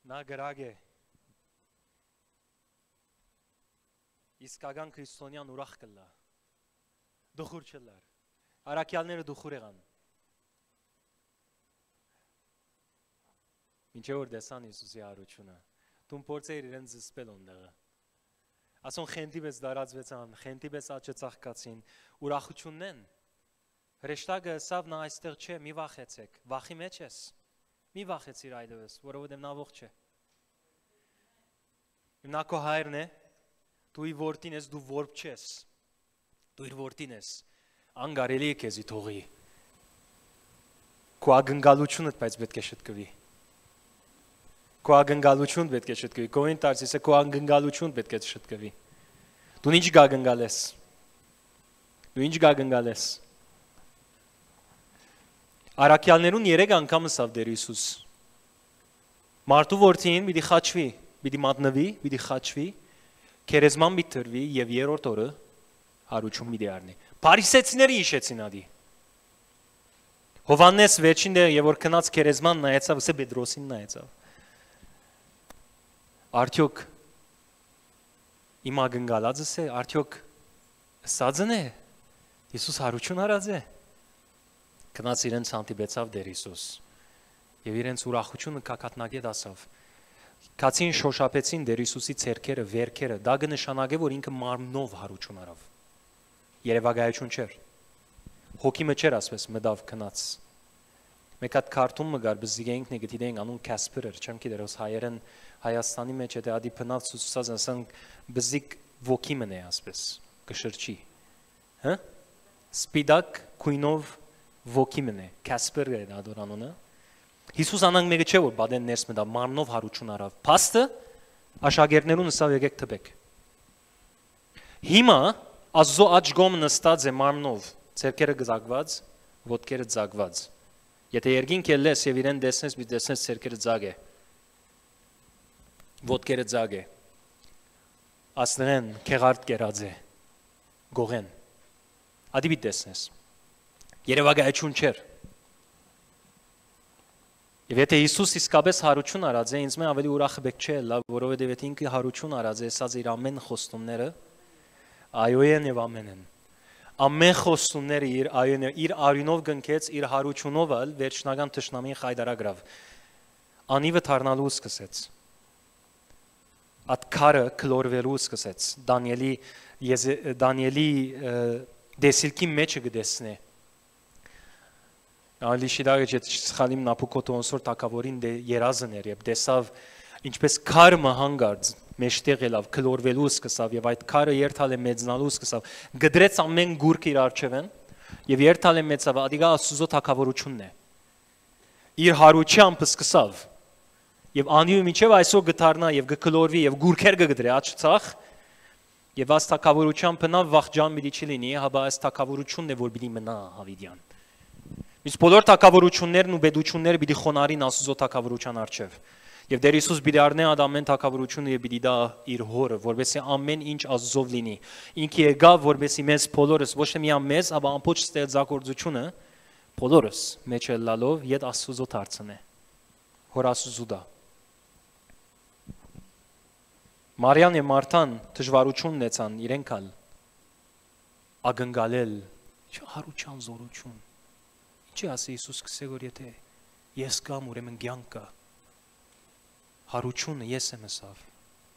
Նա գրագ է իսկական քրիստոնյան ուրախ կլա դուխուր չլար արաքյալները դուխուր եղան ինչեւ որ դեսան Հիսուսի հարությունը դու փորձեր իրեն զսպել ոնդեղը ասոն խենթի պես դարածվեցան խենթի պես աչը ծաղկացին ուրախությունն հրեշտակը ասավ նա այստեղ չէ մի վախեցեք վախի մեջ ես մի վախեցիր այլևս որովհետև նա ողջ է նա քո հայրն է դու իր որդին ես դու որբ չես դու իր որդին ես անգարելի է քեզի թողի քո ագնկալությունդ բայց պետք է շտկվի քո ագնկալություն պետք է շտկվի կոին տարսիսը քո ագնկալություն պետք է շտկվի դու ինչ գագնկալես դու ինչ գագնկալես Արաքյալներուն 3 անգամ ասավ Տեր Հիսուս Մարդու որդին պիտի խաչվի պիտի մատնվի պիտի խաչվի քերեզման պիտի տրվի եւ երրորդ օրը հարություն պիտի առնի Փարիսեցիները հիշեցին ադի Հովանես վերջին դեր եւ որ քնած քերեզման նայեցավ ասե Պետրոսին նայեցավ Արդյոք իմ ագնկալածս է արդյոք սածն է Հիսուս հարություն արած է Կնաց իրենց հանդիպեցավ Տեր Հիսուս եւ իրենց ուրախությունը կակատնագետ ասավ Կացին շոշափեցին Տեր Հիսուսի ցերքերը վերքերը դա կնշանակե որ ինքը մարմնով հարություն արավ Երևակայություն չէր հոգի մեջ էր ասես մտավ կնաց մեկ հատ քարտում մգար բզիգենք նեգատիվեն անուն Կասպեր էր չեմ գիտեր ոս հայերեն Հայաստանի մեջ է դի փնավ ցուցած ասան բզիկ ոգի մնե ասես կշրջի հա սպիդակ քույնով ոգի մնե Կասպեր է դա դորանոնը Հիսուս անանք մեկը չէ որ բադեն ներս մտա մարմնով հարություն արավ փաստը աշակերտներուն ասավ եկեք տպեք հիմա ազո աճգոմ նստած է մարմնով ցերկերը գզակված ոտքերը ծակված եթե երկինք ելես եւ իրեն դեսնես մի դեսնես ցերկերը ծակ է ոտքերը ծակ է ասնեն քեղարդ կերած է գողեն ադիբի դեսնես Երևակայություն չէր Եվ եթե Հիսուս իսկապես հարություն արած է, ինձ մե ավելի ուրախ բեք չէ, լավ, որովհետև եթե ինքը հարություն արած է, ասած իր ամեն խոստումները այո են եւ ամեն են։ Ամեն խոստումները իր այոն իր արյունով գնքեց, իր հարությունով ալ վերջնական թշնամին խայդարագրավ։ Անիվը դառնալու սկսեց։ Այդ քարը քլորվելու սկսեց։ Դանիելի դեսիլքի մեջը գտեսնե։ Ալիշիդագը չսխալիմ նապուկոտըոնսոր տակավորին երազներ եւ դեսավ ինչպես քարը հանգարց մեջտեղ ելավ քլորվելու սկսավ եւ այդ քարը երթալ է մեծնալու սկսավ գդրեց ամեն գուրք իր արջևեն եւ երթալ է մեծավ ադիգա ասուզո տակավորությունն է իր հարությամբ սկսավ եւ անիու միջև այսօր գտարնա եւ գքլորվի եւ գուրքեր գդրե աչծախ եւ այս տակավորությամբ բնավ վախճան մի դիչի լինի հաբա այս տակավորությունն է որ պիտի մնա հավիդյան Իսկ բոլոր թակավորություններն ու բեդությունները պիտի խոնարհին Աստծո թակավորության առջև։ Եվ Տեր Հիսուս պիտի առնե այդ ամեն թակավորությունը եւ պիտի դա իր հորը, որովհետեւ ամեն ինչ Աստծով լինի։ Ինքը եկավ, որովհետեւ մեզ բոլորս, ոչ թե միայն մեզ, ապա ամբողջ ստեղծագործությունը բոլորս մեջ ելալով իդ Աստծո դարձնե։ Հոր Աստծո դա։ Մարիան եւ Մարթան դժվարություն ունեցան իրենք ալ ագնկալել հարության զորություն Չի ասի Հիսուս կսե որ եթե ես կամ ուրեմն կյանքը հարությունը ես եմ ասավ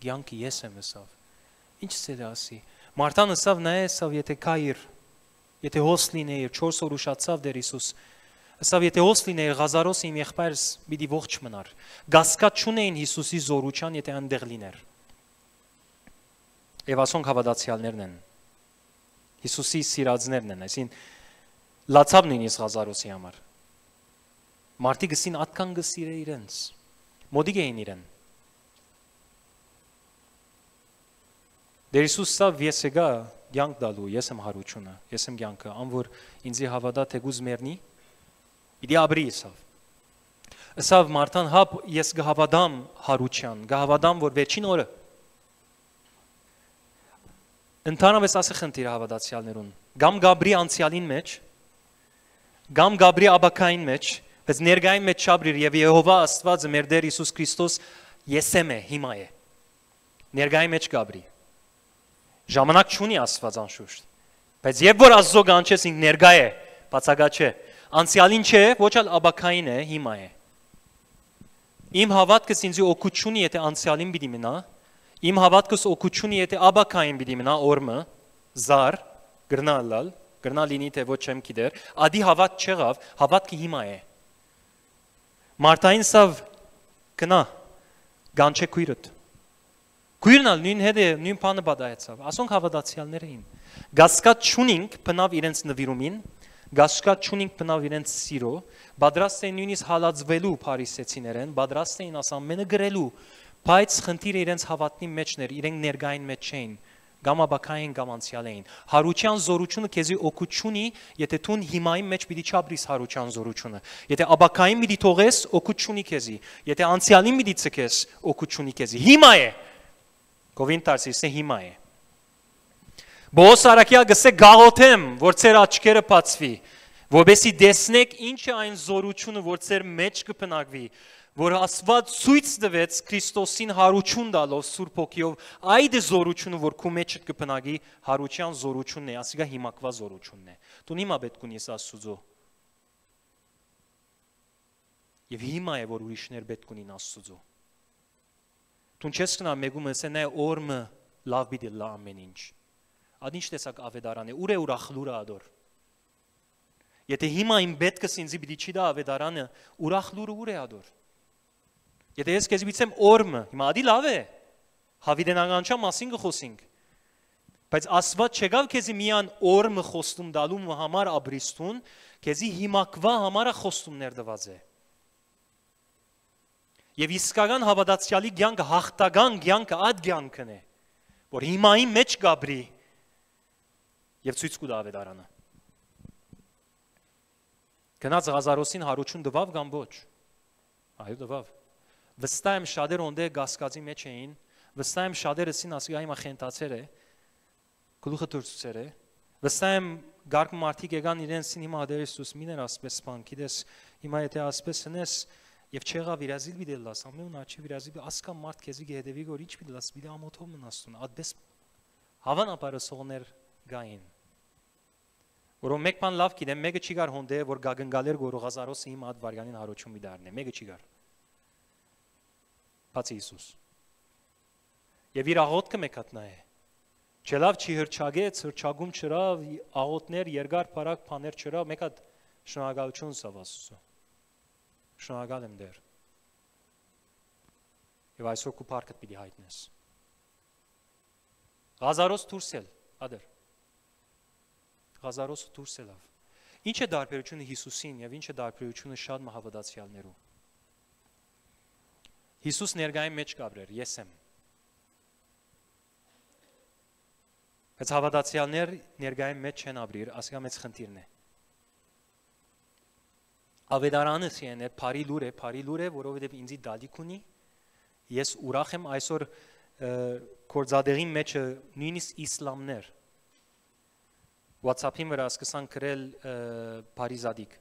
կյանքը ես եմ ասավ ինչ ցել ասի Մարտան ասավ նա ասավ եթե կայր եթե հոս լինեիր 4 օր ուշացավ Տեր Հիսուս ասավ եթե հոս լինեիր Ղազարոս իմ եղբայրս պիտի ողջ մնար գասկած չունեին Հիսուսի զորության եթե այնտեղ լիներ Եվ ասոնք հավատացյալներն են Հիսուսի սիրածներն են այսին Լացավն ինձ Ղազարոսի համար։ Մարդիկ գսին ատկան գսիրե իրենց։ Մոդիկ էին իրեն։ Տեր Հիսուս սավ ես եկա կյանք դալու, ես եմ հարությունը, ես եմ կյանքը, ան որ ինձի հավատա թեկուզ մեռնի, պիտի ապրի սավ։ Սավ Մարտան հապ ես կհավատամ հարության, կհավատամ որ վերջին օրը Ընդհանրապես ասի խնդիր հավատացյալներուն։ Գամ Գաբրի անցյալին մեջ Գամ Գաբրի աբակային մեջ, բայց ներգային մեջ շաբրիր եւ Եհովա Աստվածը մեր Տեր Հիսուս Քրիստոս եսեմ է, հիմա է։ Ներգայի մեջ Գաբրի։ Ժամանակ չունի Աստված անշուշտ։ Բայց երբ որ Աստծո կանչես ինք ներգա է, բացակա չէ։ Անցյալին չէ, ոչ այլ աբակային է, հիմա է։ Իմ հավատքս ինձ օգուտ չունի, եթե անցյալին պիտի մնա, իմ հավատքս օգուտ չունի, եթե աբակային պիտի մնա, օրմը, զար, գրնալալ, գրնալինի թե ոչ չեմ գիտեր, ադի հավատ չեղավ, հավատքը հիմա է։ Մարտային սավ գնա, գանչե քույրդ։ Քույրն ալ նույն հետ է, նույն բանը բադայեցավ, ասոնք հավատացյալներ էին։ Գասկած չունինք բնավ իրենց նվիրումին, գասկած չունինք բնավ իրենց սիրո, բادرաստ էին նույնիսկ հալածվելու փարիսեցիներեն, բادرաստ էին աս ամենը գրելու, բայց խնդիրը իրենց հավատնի մեջներ, իրենք ներգային մեջ չէին, կամ աբակային կամ անցյալ էին։ Հարության զորությունը քեզի օգուտ չունի, եթե դու հիմայի մեջ պիտի չաբրիս հարության զորությունը։ Եթե աբակային պիտի թողես, օգուտ չունի քեզի։ Եթե անցյալին պիտի ցկես, օգուտ չունի քեզի։ Հիմա է։ Գովին Տարսիսը հիմա է։ Բոս արաքյալ գսե գաղոթեմ, որ ծեր աչքերը բացվի, որովհետեւ տեսնեք ինչ է այն զորությունը, որ ծեր մեջ կփնակվի, որ Աստված ցույց տվեց Քրիստոսին հարություն տալով Սուրբ Հոգիով, այդ զորությունը, որ քո մեջ կփնակի, հարության զորությունն է, ասիկա հիմակվա զորությունն է։ Դու հիմա պետք ունես Աստծո։ Եվ հիմա է, որ ուրիշներ պետք ունին Աստծո։ Դու չես գնա մեկում ասեն է օրը լավ բիդի լա ամեն ինչ։ Ադի ինչ տեսակ ավետարան է, ուր է ուրախ լուրը ադոր։ Եթե հիմա իմ պետքս ինձի պիտի չի դա ավետարանը, ուրախ լուրը ուր է ադոր։ Եթե ես քեզ բիցեմ օրը, հիմա ադի լավ է։ Հավիտենականության մասին կխոսենք։ Բայց Աստված չեկավ քեզի միան օրը խոստում դալու համար աբրիստուն, քեզի հիմակվա համարը խոստումներ տված է։ Եվ իսկական հավատացյալի կյանքը հաղթական կյանքը այդ կյանքն է, որ հիմայի մեջ գաբրի եւ ցույց կտա ավետարանը։ Գնաց Ղազարոսին հարություն տվավ կամ ոչ։ Այո, տվավ։ Վստահ եմ շատեր ոնդե գասկածի մեջ էին, վստահ եմ շատերը սին ասի այ մախենտացեր է, գլուխը դուրսուցեր է։ Վստահ եմ գարկ մարդիկ եկան իրենցին հիմա դեր Հիսուս միներ ասպես բան, գիտես, հիմա եթե ասպես հնես Եվ չեղավ վիրազիլ բիդել լաս, ամեն աչի վիրազիլ ասկա մարդ քեզի գեհդեվի գոր ինչ բիդել լաս, բիդե ամոթով մնաստուն, ադպես հավանաբարը սողներ գային։ Որով մեկ բան լավ գիտեմ, մեկը չի գար հոնդե, որ գագնգալեր գորողազարոսը իմ ատ վարյանին հարություն բիդարն է, մեկը չի գար։ Բացի Հիսուս։ Եվ իր աղոտքը մեկ հատնա է։ Չելավ չի հրճագեց, հրճագում չրավ, աղոտներ, երկար պարակ պաներ չրավ, մեկ հատ շնորհակալություն սավ Աստծո։ Շնորհակալ եմ դեր։ Եվ այսօր քո փառքդ պիտի հայտնես։ Ղազարոս դուրսել, ադեր։ Ղազարոսը դուրսելավ։ Ինչ է դարբերությունը Հիսուսին եւ ինչ է դարբերությունը շատ մահավատացյալներու։ Հիսուս ներգայի մեջ կաբրեր, ես եմ։ Բայց հավատացյալներ ներգայի մեջ չեն ապրիր, ասիկա մեծ խնդիրն է։ Ավետարանը սիեն է, բարի լուր է, որովհետև ինձի դալիք ունի, ես ուրախ եմ այսօր կորձադեղի մեջը նույնիսկ իսլամներ, WhatsApp-ին վրա սկսան գրել բարի զադիկ,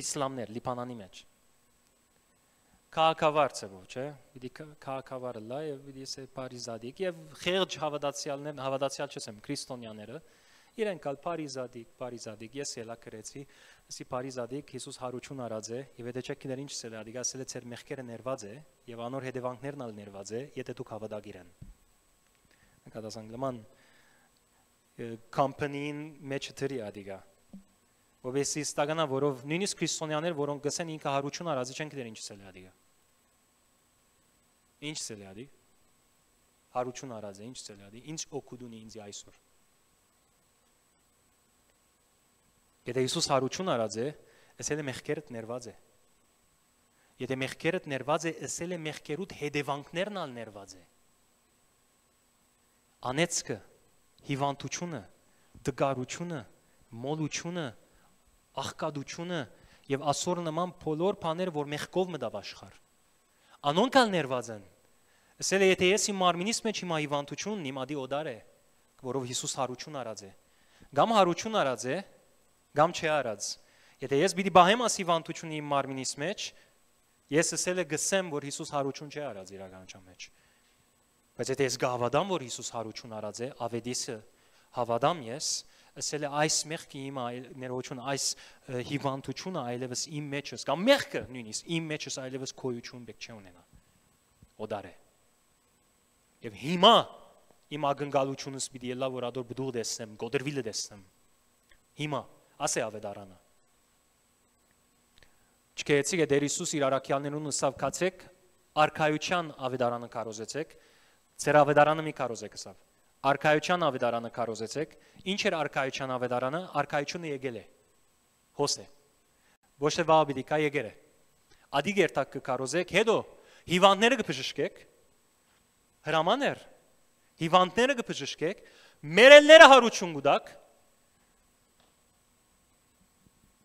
իսլամներ, Լիբանանի մեջ, քաղաքավար ծևով, չէ, պիտի քաղաքավարը լա և պիտի ես է բարի զադիկ և խեղջ հավատացյալ չսեմ, քրիստոնյաները, իրեն կալ բարի զադիկ, ես ելա գրեցի, ասի բարի զադիկ, Հիսուս հարություն արած է, և եթե չեք կիներ ինչ սել է, ադիգ ասել է ծեր մեղքերը ներված է, և անոր հետևանքներն ալ ներված է, եթե դուք հավատագիր են։ Կատասանք լման, կամպանին մեջը թրի ադիգա, ովես իստագանա, որով նույնիսկ քրիստոնյաներ, որոնք գսեն ինքը հարություն արած է, չեն կիներ ինչ սել է ադիգա։ Ինչ սել է ադիգ, հարություն արած է, ինչ սել է ադիգ, ինչ օգուտ ունի ինձի այսօր։ Եթե Հիսուս հարություն արած է, ասել է մեղքերդ ներված է։ Եթե մեղքերդ ներված է, ասել է մեղքերուդ հետևանքներն ալ ներված է։ Անեծքը, հիվանդությունը, դգարությունը, մոլությունը, աղքատությունը եւ ասոր նման բոլոր բաներ, որ մեղքով մտավ աշխարհ։ Անոնք ալ ներված են։ Ասել է եթե ես իմ մարմինիս մեջ իմ հիվանդությունն իմ ադի օդար է, որով Հիսուս հարություն արած է։ Գամ հարություն արած է, գամ չի արած։ Եթե ես պիտի բահեմ աս հիվանդությունը իմ մարմինիս մեջ, Ես ասել եմ գսեմ, որ Հիսուս հարություն չի արած իրականության մեջ։ Բայց եթե ես գավադամ, որ Հիսուս հարություն արած է, ավետիսը հավատամ ես, ասել է այս մեղքը իմ ներողություն, այս հիվանդությունը այլևս իմ մեջս, կամ մեղքը նույնիսկ իմ մեջս այլևս քոյություն պետք չէ ունենա։ Օդար է։ Եվ հիմա իմ ակնկալությունս պիտի ելա, որ ադոր բդուղ դեսնեմ, գոդրվիլը դեսնեմ։ Հիմա, ասե ավետարանը։ Չկեցիկ է Տեր Հիսուս իր առաքյալներուն ըսավ կացեք, արքայության ավետարանը կարոզեցեք, ձեր ավետարանը մի կարոզեք ըսավ։ Արքայության ավետարանը կարոզեցեք, ինչ էր արքայության ավետարանը, արքայությունը եկել է, հոս է, ոչ թե վաղ կա եկել է, ադի գերտակ կկարոզեք, հետո հիվանդները կբժշկեք, հրամաներ, հիվանդները կբժշկեք, մերելները հարություն կուտակ,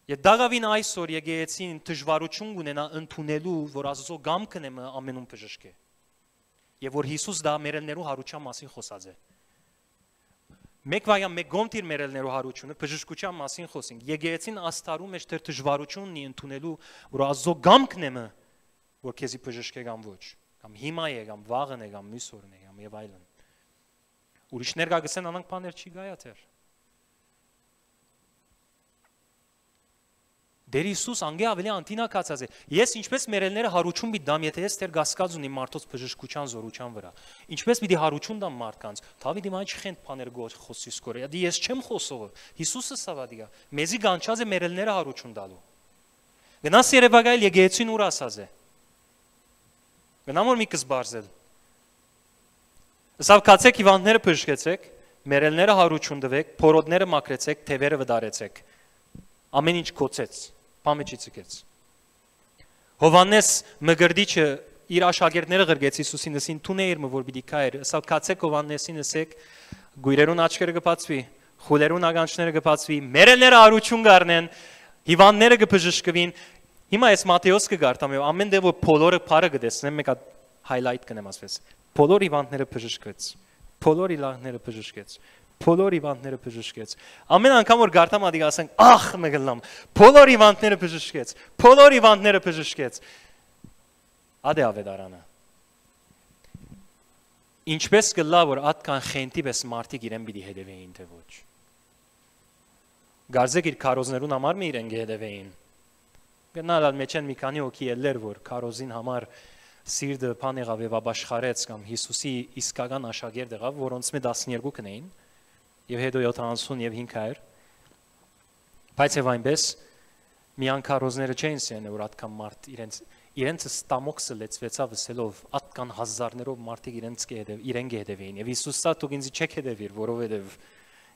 եւ դաղավին այսօր եկեցին դժվարություն ունենա ընդունելու, որ Աստծո գամքն է ամենում բժշկե, եւ որ Հիսուս դա մերելներու հարության մասին խոսած է։ Մեկ վայամ մեկ գոմտիր մերելներու հարությունը բժշկության մասին խոսենք։ Եկեցին աստարու մեջ դեր դժվարությունն է ընդունելու, որ Աստծո գամքն է, որ քեզի բժշկե կամ ոչ, կամ հիմա է, կամ վաղն է, կամ մյուս օրն է, կամ եւ այլն։ Ուրիշներ գագսեն անանք բաներ չի գայաթեր։ Դեր Հիսուս անգե ավելի անտինակացած է։ Ես ինչպես մերելները հարություն պիտի դամ, եթե ես դեր գասկած ունի մարդոց բժշկության զորության վրա։ Ինչպես պիտի հարություն դամ մարդկանց։ Դավիթի մայ չխենթ բաներ գոչ խոսիս կորե։ Դի ես չեմ խոսողը։ Հիսուսը սավադիա։ Մեզի գանչած է մերելները հարություն դալու։ Գնաս Երևանայել եկեցին ուր ասած է։ Գնամ որ մի կզբարզել։ Ասավ կացեք հիվանդները բժշկեցեք, մերելները հարություն տվեք, փորոդները մաքրեցեք, թևերը վդարեցեք։ Ամեն ինչ կոծեց, բամեջի ցկեց։ Հովանես մգրդիչը իր աշակերտները գրգեց Հիսուսին ասին տուն է իր որ պիտի կայր, ասալ կացեք Հովանեսին ասեք գույրերուն աչքերը կբացվի, խուլերուն ագանչները կբացվի, մերելները հարություն կառնեն, հիվանդները կբժշկվին։ Հիմա ես Մատթեոս կգարտամ եւ ամեն դեպքում բոլորը բարը կտեսնեմ, մեկ հատ highlight կնեմ ասես։ Բոլոր հիվանդները բժշկվեց, բոլոր իլահները բժշկեց, բոլոր հիվանդները բժշկեց։ Ամեն անգամ որ գարտամ ադիգ ասենք, ախ մգլամ, բոլոր հիվանդները բժշկեց, բոլոր հիվանդները բժշկեց։ Ադե ավետարանը։ Ինչպես կլա որ ատկան խենտի պես մարդիկ իրեն պիտի հետևեին թե ոչ։ Գարձեք իր քարոզներուն համար մի իրեն հետևեին։ Գնալ մեջ են մի քանի հոգի ելեր որ քարոզին համար սիրտը բան եղավ եւ ապաշխարեց կամ Հիսուսի իսկական աշակերտ եղավ, որոնց մի 12 կնեին եւ հետո 70 եւ 500։ Բայց եւ այնպես մի անկարոզները չէին սենը որ ատկան մարդ իրենց ստամոքսը լեցվեցավ ասելով ատկան հազարներով մարդիկ իրեն գեհդեվեին եւ Հիսուսը դուք ինձ չեք հետևիր որովհետեւ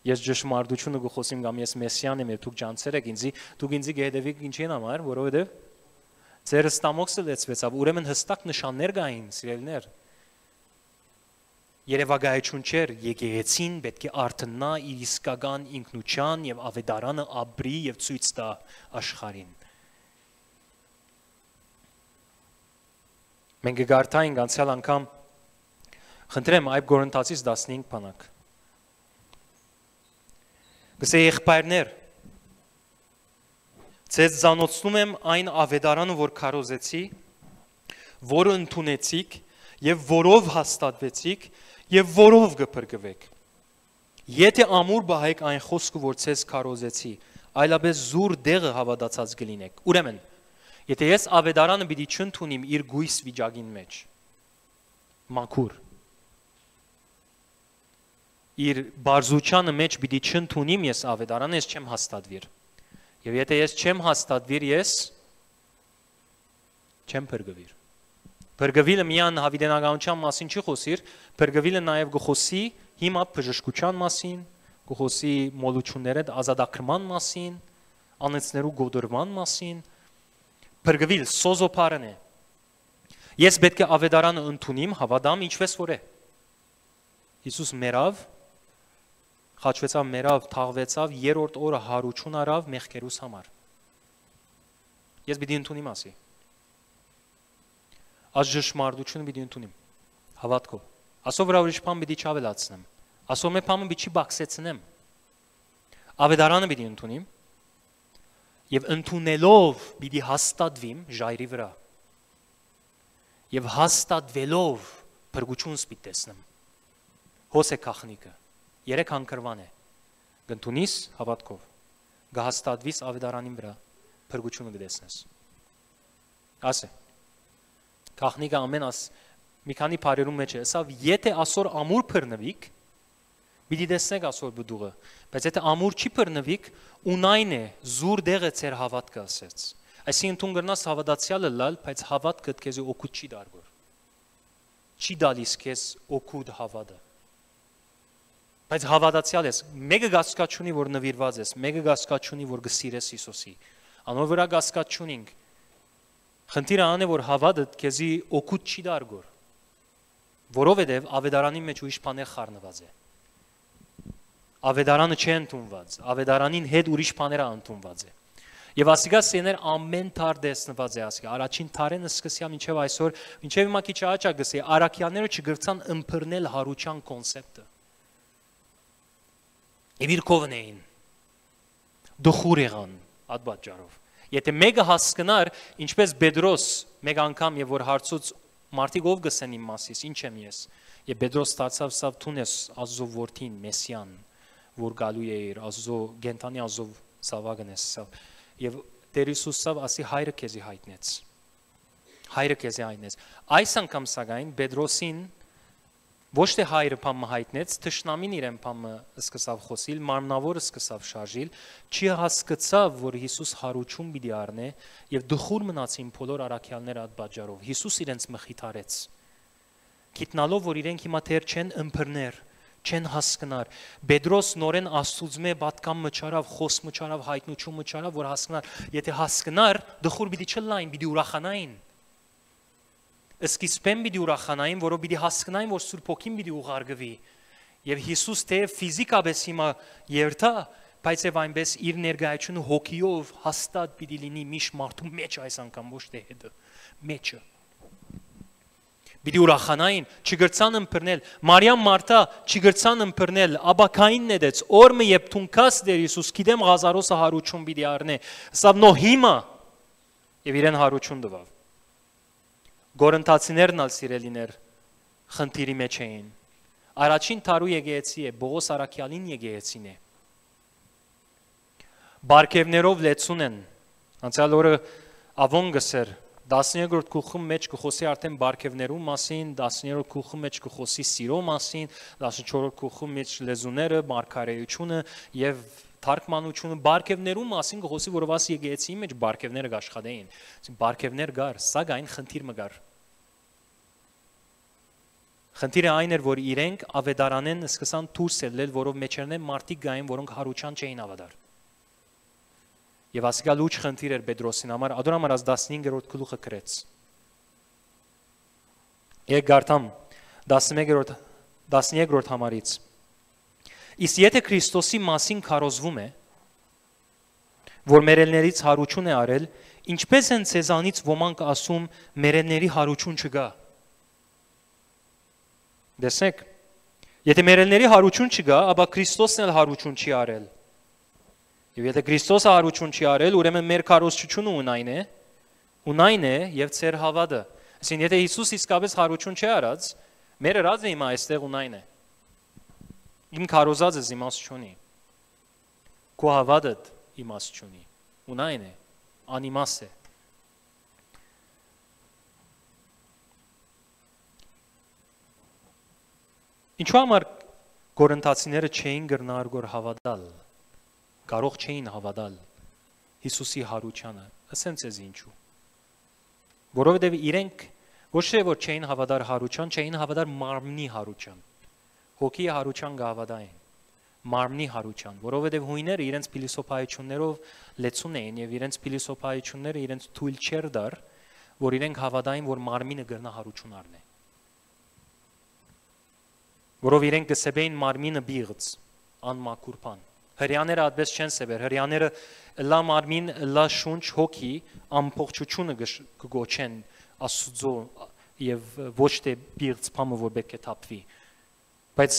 ես ճշմարտությունը գխոսիմ կամ ես մեսիան եմ եւ դուք ջանցեր եք ինձի դուք ինձի գեհդեվիք ինչի համար որովհետեւ ձեր ստամոքսը լեցվեցավ ուրեմն հստակ նշաններ կային սիրելիներ Երևակայություն չէր եկեղեցին պետք է արթնա իր իսկական ինքնության եւ ավետարանը ապրի եւ ցույց տա աշխարհին Մենք գարտային անցյալ անգամ խնդրեմ այբ Կորինթացիս 15 բանակ Գսե եղբայրներ Ձեզ զանոցնում եմ այն ավետարանը որ քարոզեցի որը ընդունեցիք եւ որով հաստատվեցիք եւ որով կփրկվեք Եթե ամուր բահեք այն խոսքը որ ցեզ քարոզեցի այլապես զուր դեղը հավատացած կլինեք Ուրեմն Եթե ես ավետարանը պիտի չընդունիմ իր գույս վիճակին մեջ մաքուր Իր բարձուչանը մեջ պիտի չընդունիմ ես ավետարանը ես չեմ հաստատվիր Եվ եթե ես չեմ հաստատվիր ես չեմ փրկվիր Փրկվիլը միան հավիտենականության մասին չի խոսիր, փրկվիլը նաև գխոսի հիմա բժշկության մասին, գխոսի մոլությունների ազատագրման մասին, անեցներու գոդորման մասին, փրկվիլ սոզոփարն է։ Ես պետք է ավետարանը ընդունիմ, հավատամ ինչպես որ է։ Հիսուս մերավ, խաչվեցավ մերավ, թաղվեցավ, երրորդ օրը հարություն արավ մեղքերուս համար։ Ես պիտի ընդունիմ ասի։ Այս ճշմարտությունը պիտի ընդունիմ հավատքով ասո վրա ուրիշ բան պիտի չավելացնեմ ասո մի բան պիտի չբացեցնեմ ավետարանը պիտի ընդունիմ եւ ընդունելով պիտի հաստատվիմ ժայռի վրա եւ հաստատվելով փրկություն սպի տեսնեմ։ Հոսե քախնիկը 3 անգրվան է։ Գտնունիս հավատքով գահստատվիս ավետարանին վրա փրկությունը կտեսնես։ Ասե։ Քախնիկը ամենաս մի քանի բարերում մեջ է, ասավ եթե ասոր ամուր բռնվիկ, պիտի տեսնեք ասոր բդուղը, բայց եթե ամուր չի բռնվիկ, ունայն է զուր դեղը ծեր հավատքը ասեց։ Այսինքն դու կգնաս հավատացյալը լալ, բայց հավատքը քեզ օգուտ չի դարվոր։ Չի դալիս քեզ օգուտ հավատը։ Բայց հավատացյալ ես, մեկը գասկած չունի, որ նվիրված ես, մեկը գասկած չունի, որ գսիրես Հիսուսի։ Անոր վրա գասկած չունինք։ Խնդիրը ան է, որ հավատը քեզի օգուտ չի դարգոր։ Որովհետև ավետարանի մեջ ուրիշ բաներ խառնված է։ Ավետարանը չի ընդունված, ավետարանին հետ ուրիշ բաներ ընդունված է։ Եվ ասիկա սեներ ամեն թար դեսնված է ասիկա։ Առաջին թարենը սկսյա մինչև այսօր, մինչև հիմա քիչ աճա գսի, արաքյանները չգրցան ըմբռնել հարության կոնցեպտը։ Եվ իր կողն էին։ Դխուր եղան այդ պատճառով։ Եթե մեկը հասկնար, ինչպես Պետրոս մեկ անգամ եւ որ հարցուց մարդիկ ով գսեն իմ մասից, ինչ եմ ես։ Եվ Պետրոս ստացավ սավ թունես Աստծո որդին Մեսիան, որ գալու է իր Աստծո գենտանի Աստծո զավակն է սավ։ Եվ Տեր Հիսուսը ասի հայրը քեզի հայտնեց։ Հայրը քեզի հայտնեց։ Այս անգամ սակայն Պետրոսին ոչ թե հայրը փամը հայտնեց, թշնամին իրեն փամը սկսավ խոսիլ, մարմնավորը սկսավ շարժիլ, չի հասկացավ, որ Հիսուս հարություն պիտի առնե եւ դխուր մնացին բոլոր առաքյալները այդ բաժարով։ Հիսուս իրենց մխիթարեց։ Գիտնալով, որ իրենք հիմա թեր չեն ըմբռներ, չեն հասկնար։ Պետրոս նորեն Աստծո պատկամ մճարավ, խոս մճարավ, հայտնություն մճարավ, որ հասկնար, եթե հասկնար, դխուր պիտի չլայն, պիտի ուրախանային։ Սկիզբեն պիտի ուրախանային, որով պիտի հասկնային, որ Սուրբ Հոգին պիտի ուղարկվի։ Եվ Հիսուս թե ֆիզիկապես հիմա երթա, բայց եւ այնպես իր ներկայությունը հոգիով հաստատ պիտի լինի միշտ մարդու մեջ այս անգամ ոչ թե հետը, մեջը։ Պիտի ուրախանային, չգրցան ըմբռնել, Մարիամ Մարտա չգրցան ըմբռնել, աբակային նետեց, օրը երբ թունքաս Տեր Հիսուս գիտեմ Ղազարոսը հարություն պիտի առնե, սա նո հիմա եւ իրեն հարություն տվավ։ Գորընթացիներն ալ սիրելիներ խնդիրի մեջ էին։ Առաջին թարու եկեղեցի է, Բողոս Արաքյալին եկեղեցին է։ Բարգևներով լեցուն են։ Անցյալ օրը Ավոն գսեր 13-րդ գլխում մեջ կխոսի արդեն բարգևներու մասին, 13-րդ գլխում մեջ կխոսի սիրո մասին, 14-րդ գլխում մեջ լեզուները, մարգարեությունը եւ թարգմանությունը բարգևներու մասին կխոսի, որով աս եկեղեցի մեջ բարգևները աշխատեին։ Բարգևներ գար, սակայն խնդիր մը գար։ Խնդիրը այն էր, որ իրենք ավետարանեն սկսան դուրս ելնել, որով մեջերն մարդիկ գային, որոնք հարության չէին ավադար։ Եվ ասիկա լուչ խնդիր էր Պետրոսին համար, ադոր համար աս 15-րդ գլուխը գրեց։ Եկ գարտամ 13-րդ համարից։ Իսկ եթե Քրիստոսի մասին քարոզվում է, որ մերելներից հարություն է արել, ինչպես են ցեզանից ոմանք ասում մերելների հարություն չկա։ Դեսեք, եթե մերելների հարություն չկա, ապա Քրիստոսն էլ հարություն չի արել։ Եվ եթե Քրիստոսը հարություն չի արել, ուրեմն մեր քարոզչությունը ունայն է եւ ծեր հավատը։ Այսինքն եթե Հիսուս իսկապես հարություն չի արած, մեր ըրածը հիմա այստեղ ունայն է։ Իմ քարոզածը իմաստ չունի։ Քո հավատդ իմաստ չունի։ Ունայն է, անիմաստ է։ Ինչու համար Կորինթացիները չէին գրնարգոր հավատալ, կարող չէին հավատալ Հիսուսի հարությանը, ասեմ ձեզ ինչու։ Որովհետև իրենք ոչ թե որ չէին հավատար հարության, չէին հավատար մարմնի հարության։ Հոգի հարության գավադային, մարմնի հարության, որովհետև հույները իրենց փիլիսոփայություններով լեցուն էին եւ իրենց փիլիսոփայությունները իրենց թույլ չեր դար, որ իրենք հավատային, որ մարմինը գրնա հարություն առնե։ Որով իրենք կսեբեին մարմինը բիղծ, անմաքուր բան։ Հрьяաները այդպես չեն սեբեր, հрьяաները լա մարմին, լա շունչ, հոգի, ամբողջությունը կգոչեն Աստծո եւ ոչ թե բիղծ բանը, որ պետք է թափվի։ Բայց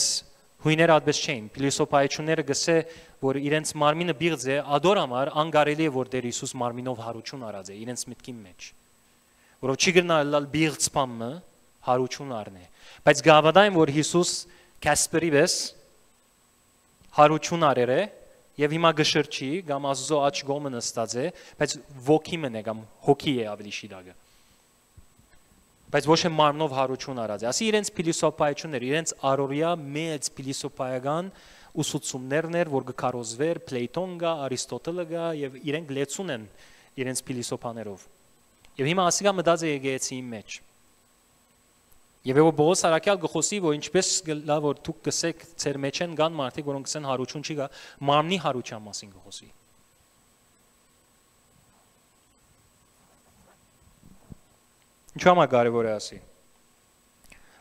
հույները այդպես չէին, փիլիսոփայությունները գսե, որ իրենց մարմինը բիղծ է, ադոր համար անկարելի է որ Տեր Հիսուս մարմինով հարություն արած է իրենց մտքի մեջ։ որով չի գնալ բիղծ բամը հարություն առնե։ Բայց գավադայում որ Հիսուս Կասպերի վես հարություն արեր է եւ հիմա գշրջի կամ Աստծո աչ գոմը նստած է, բայց ոգի մնե կամ հոգի է ավելի շիդագը։ Բայց ոչ է մարմնով հարություն արած է։ Ասի իրենց փիլիսոփայություններ, իրենց առօրյա մեծ փիլիսոփայական ուսուցումներն էր, որ գկարոզվեր Պլեյտոն գա, Արիստոտելը գա եւ իրենք լեցուն են իրենց փիլիսոփաներով։ Եվ հիմա ասիկա մտած է եկեղեցիի մեջ։ Եվ որ Պողոս Արաքյալ գխոսի, որ ինչպես լավ որ դուք գսեք ծեր մեջ են կան մարդիկ, որոնք գսեն հարություն չի գա, մարմնի հարության մասին գխոսի։ Ինչու՞ համար կարևոր է ասի։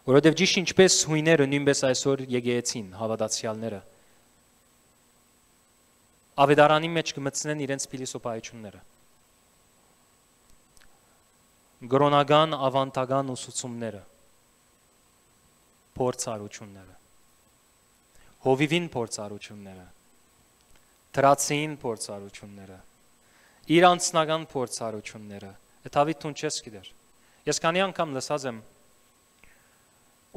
Որովհետև ճիշտ ինչպես հույները նույնպես այսօր եկեղեցին, հավատացյալները ավետարանի մեջ կմտցնեն իրենց փիլիսոփայությունները։ Գրոնական, ավանդական ուսուցումները, փորձառությունները, հովիվին փորձառությունները, տրացին փորձառությունները, իր անձնական փորձառությունները, դավիթ տուն չես գիտեր։ Ես քանի անգամ լսած եմ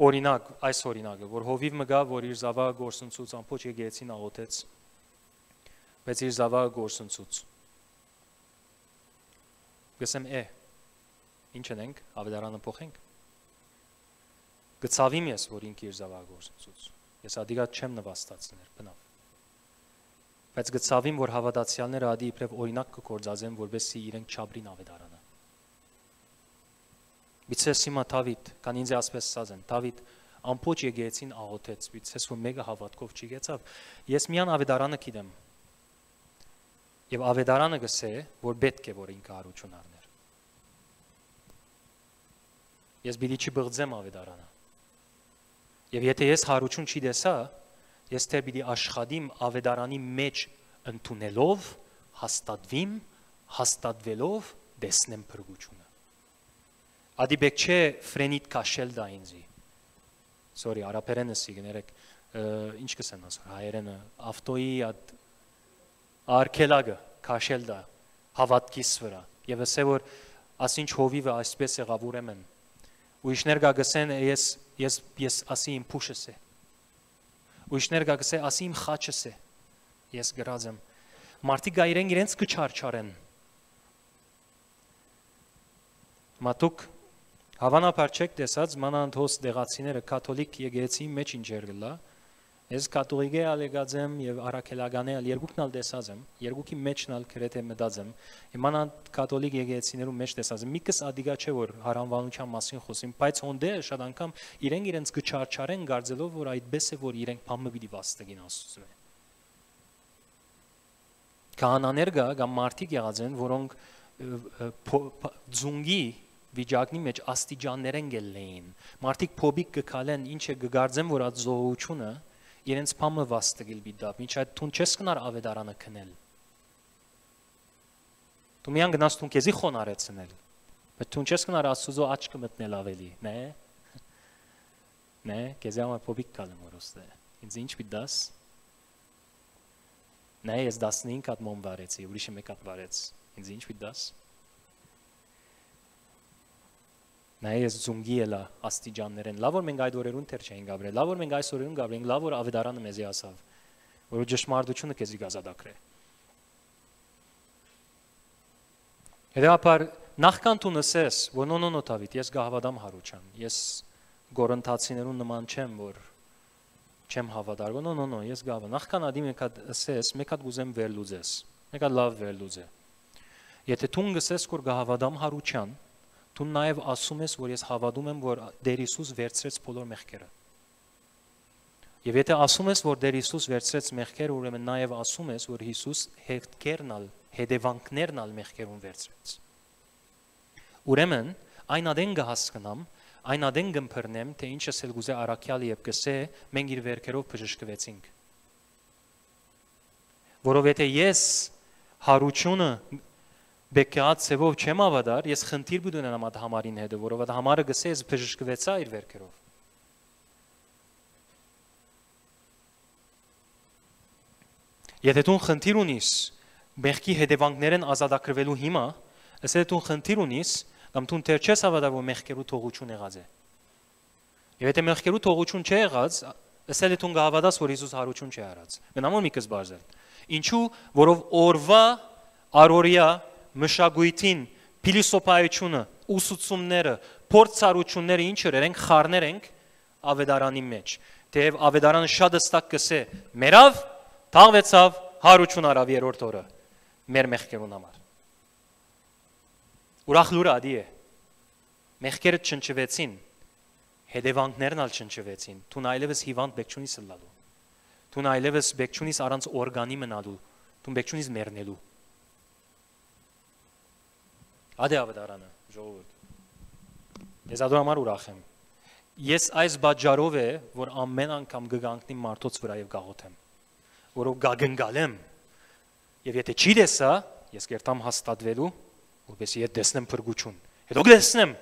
օրինակ, այս օրինակը, որ հովիվ մգա, որ իր զավակը գործընծուց ամբողջ եկեղեցին աղոթեց, բայց իր զավակը գործընծուց։ Գսեմ ինչ ենք, ավետարանը փոխենք։ Գծավիմ ես, որ ինքը իր զավակը գործընծուց։ Ես ադիգա չեմ նվաստացներ, բնավ։ Բայց գծավիմ, որ հավատացյալները ադի իբրև օրինակ կգործածեն, որովհետեւ իրենք չաբրին ավետարանը։ Բիցես հիմա Դավիթ, կան ինձ ասպես ասած են, Դավիթ ամբողջ եկեղեցին աղոթեց, բիցես որ մեկը հավատքով չի գեցավ։ Ես միան ավետարանը գիտեմ։ Եվ ավետարանը գսե, որ պետք է որ ինքը հարություն առներ։ Ես բիդի չի բղձեմ ավետարանը։ Եվ եթե ես հարություն չի դեսա, ես թե պիտի աշխատիմ ավետարանի մեջ ընդունելով, հաստատվելով դեսնեմ փրկությունը։ Ադիբեք չէ ֆրենիտ կաշել դա ինձի։ Sorry, արաբերենը սիգներեք, ինչ կսեն ասոր, հայերենը, ավտոյի արկելագը, կաշել դա, հավատքիս վրա։ Եվ ասե որ ասինչ հովիվը այսպես եղավ ուրեմն։ Ուրիշներ գագսեն ես ասի իմ փուշս է։ Ուրիշներ գագսե ասի իմ խաչս է։ Ես գրած եմ։ Մարդիկ գա իրենց կչարչարեն։ Մատուկ հավանաբար չեք տեսած մանանդ հոս դեղացիները կաթոլիկ եկեղեցի մեջ ինչեր գլա։ Ես կաթոլիկե ալեգածեմ եւ արաքելագանե ալ երկուքն ալ տեսած եմ, երկուքի մեջն ալ գրեթե մտած եմ։ Իմանանդ կաթոլիկ եկեղեցիներու մեջ տեսած եմ։ Միկս ադիգա չէ որ հարանվանության մասին խոսին, բայց հոնդե շատ անգամ իրենց գչարչարեն գարձելով որ այդպես է որ իրենք բամը պիտի վաստակին ասում են։ Կանաներ գա կամ մարդիկ եղած են, որոնք ձունգի վիճակնի մեջ աստիճաններ են գելեին։ Մարդիկ փոբիկ կգալեն, ինչ է գգարձեմ, որ այդ զոհությունը իրենց բամը վաստակիլ բիդավ։ Ինչ այդ տուն չես կնար ավետարանը քնել։ Դու միան գնաս տուն քեզի խոնարեցնել։ Բայց տուն չես կնար Աստծո աչքը մտնել ավելի, né։ Né, քեզի ամա փոբիկ կալեմ որոստե։ Ինձ ինչ պիտաս։ Né, ես 15 հատ մոմ վարեցի, ուրիշը մեկ հատ վարեց։ Ինձ ինչ պիտաս։ Նա ես ձունգի էլա աստիճաններեն, լավ որ մենք այդ օրերուն թեր չէին գաբրել, լավ որ մենք այս օրերուն գաբրենք, լավ որ ավետարանը մեզի ասավ, որ ճշմարտությունը քեզի գազադակրե։ Հետևաբար նախքան դու նսես, որ նո Դավիթ, ես գահավատամ հարության, ես գորընթացիներուն նման չեմ, որ չեմ հավատար, նո, ես գահավա, նախքան ադի մեկ հատ ասես, մեկ հատ գուզեմ վերլուծես, մեկ հատ լավ վերլուծե։ Եթե դու գսես, որ գահավատամ հարության, դու նաև ասում ես, որ ես հավատում եմ, որ Տեր Հիսուս վերցրեց բոլոր մեղքերը։ Եվ եթե ասում ես, որ Տեր Հիսուս վերցրեց մեղքերը, ուրեմն նաև ասում ես, որ Հիսուս հետևանքներն ալ մեղքերուն վերցրեց։ Ուրեմն այն ադեն կհասկանամ, այն ադեն կմփռնեմ, թե ինչ ասել գուզե Արաքյալը եւ կսե, մենք իր վերքերով բժշկվեցինք։ Որովհետեւ ես հարությունը Բեկած ծևով չեմ ավադար, ես խնդիր բուդ ունենամ այդ համարին հետը, որովհետեւ համարը գսե ես բժշկվեցա իր վերքերով։ Եթե դու խնդիր ունիս մեղքի հետևանքներն ազատագրվելու հիմա, ասե դու խնդիր ունիս Կամ դու դեռ չես հավատա, որ մեղքերու թողություն եղած է։ Եվ եթե մեղքերու թողություն չի եղած, ասել է դու գահավատաս, որ Հիսուս հարություն չի արած։ Գնամո մի կզբարձել։ Ինչու, որով օրվա առօրյա մշակույթին, փիլիսոփայությունը, ուսուցումները, փորձառությունները ինչեր ենք, խառներ ենք ավետարանի մեջ։ Թեև ավետարանը շատ հստակ կսե, մերավ թաղվեցավ հարություն արավ երրորդ օրը մեր մեղքերուն համար։ Ուրախ լուրը ադի է։ Մեղքերը չնչվեցին, հետևանքներն ալ չնչվեցին։ Դու այլևս հիվանդ բեք չունիս լալու։ Դու այլևս բեք չունիս առանց օրգանի մնալու։ Դու բեք չունիս մեռնելու։ Ադի ավետարանը, ժողովուրդ։ Ես ադու համար ուրախ եմ։ Ես այս բաժարով է, որ ամեն անգամ գգանքնիմ մարդոց վրա եւ գաղոթեմ, որով գագնգալեմ, եւ եթե չի դեսա, ես կերտամ հաստատվելու, որպեսզի ես տեսնեմ փրկություն, հետո կտեսնեմ,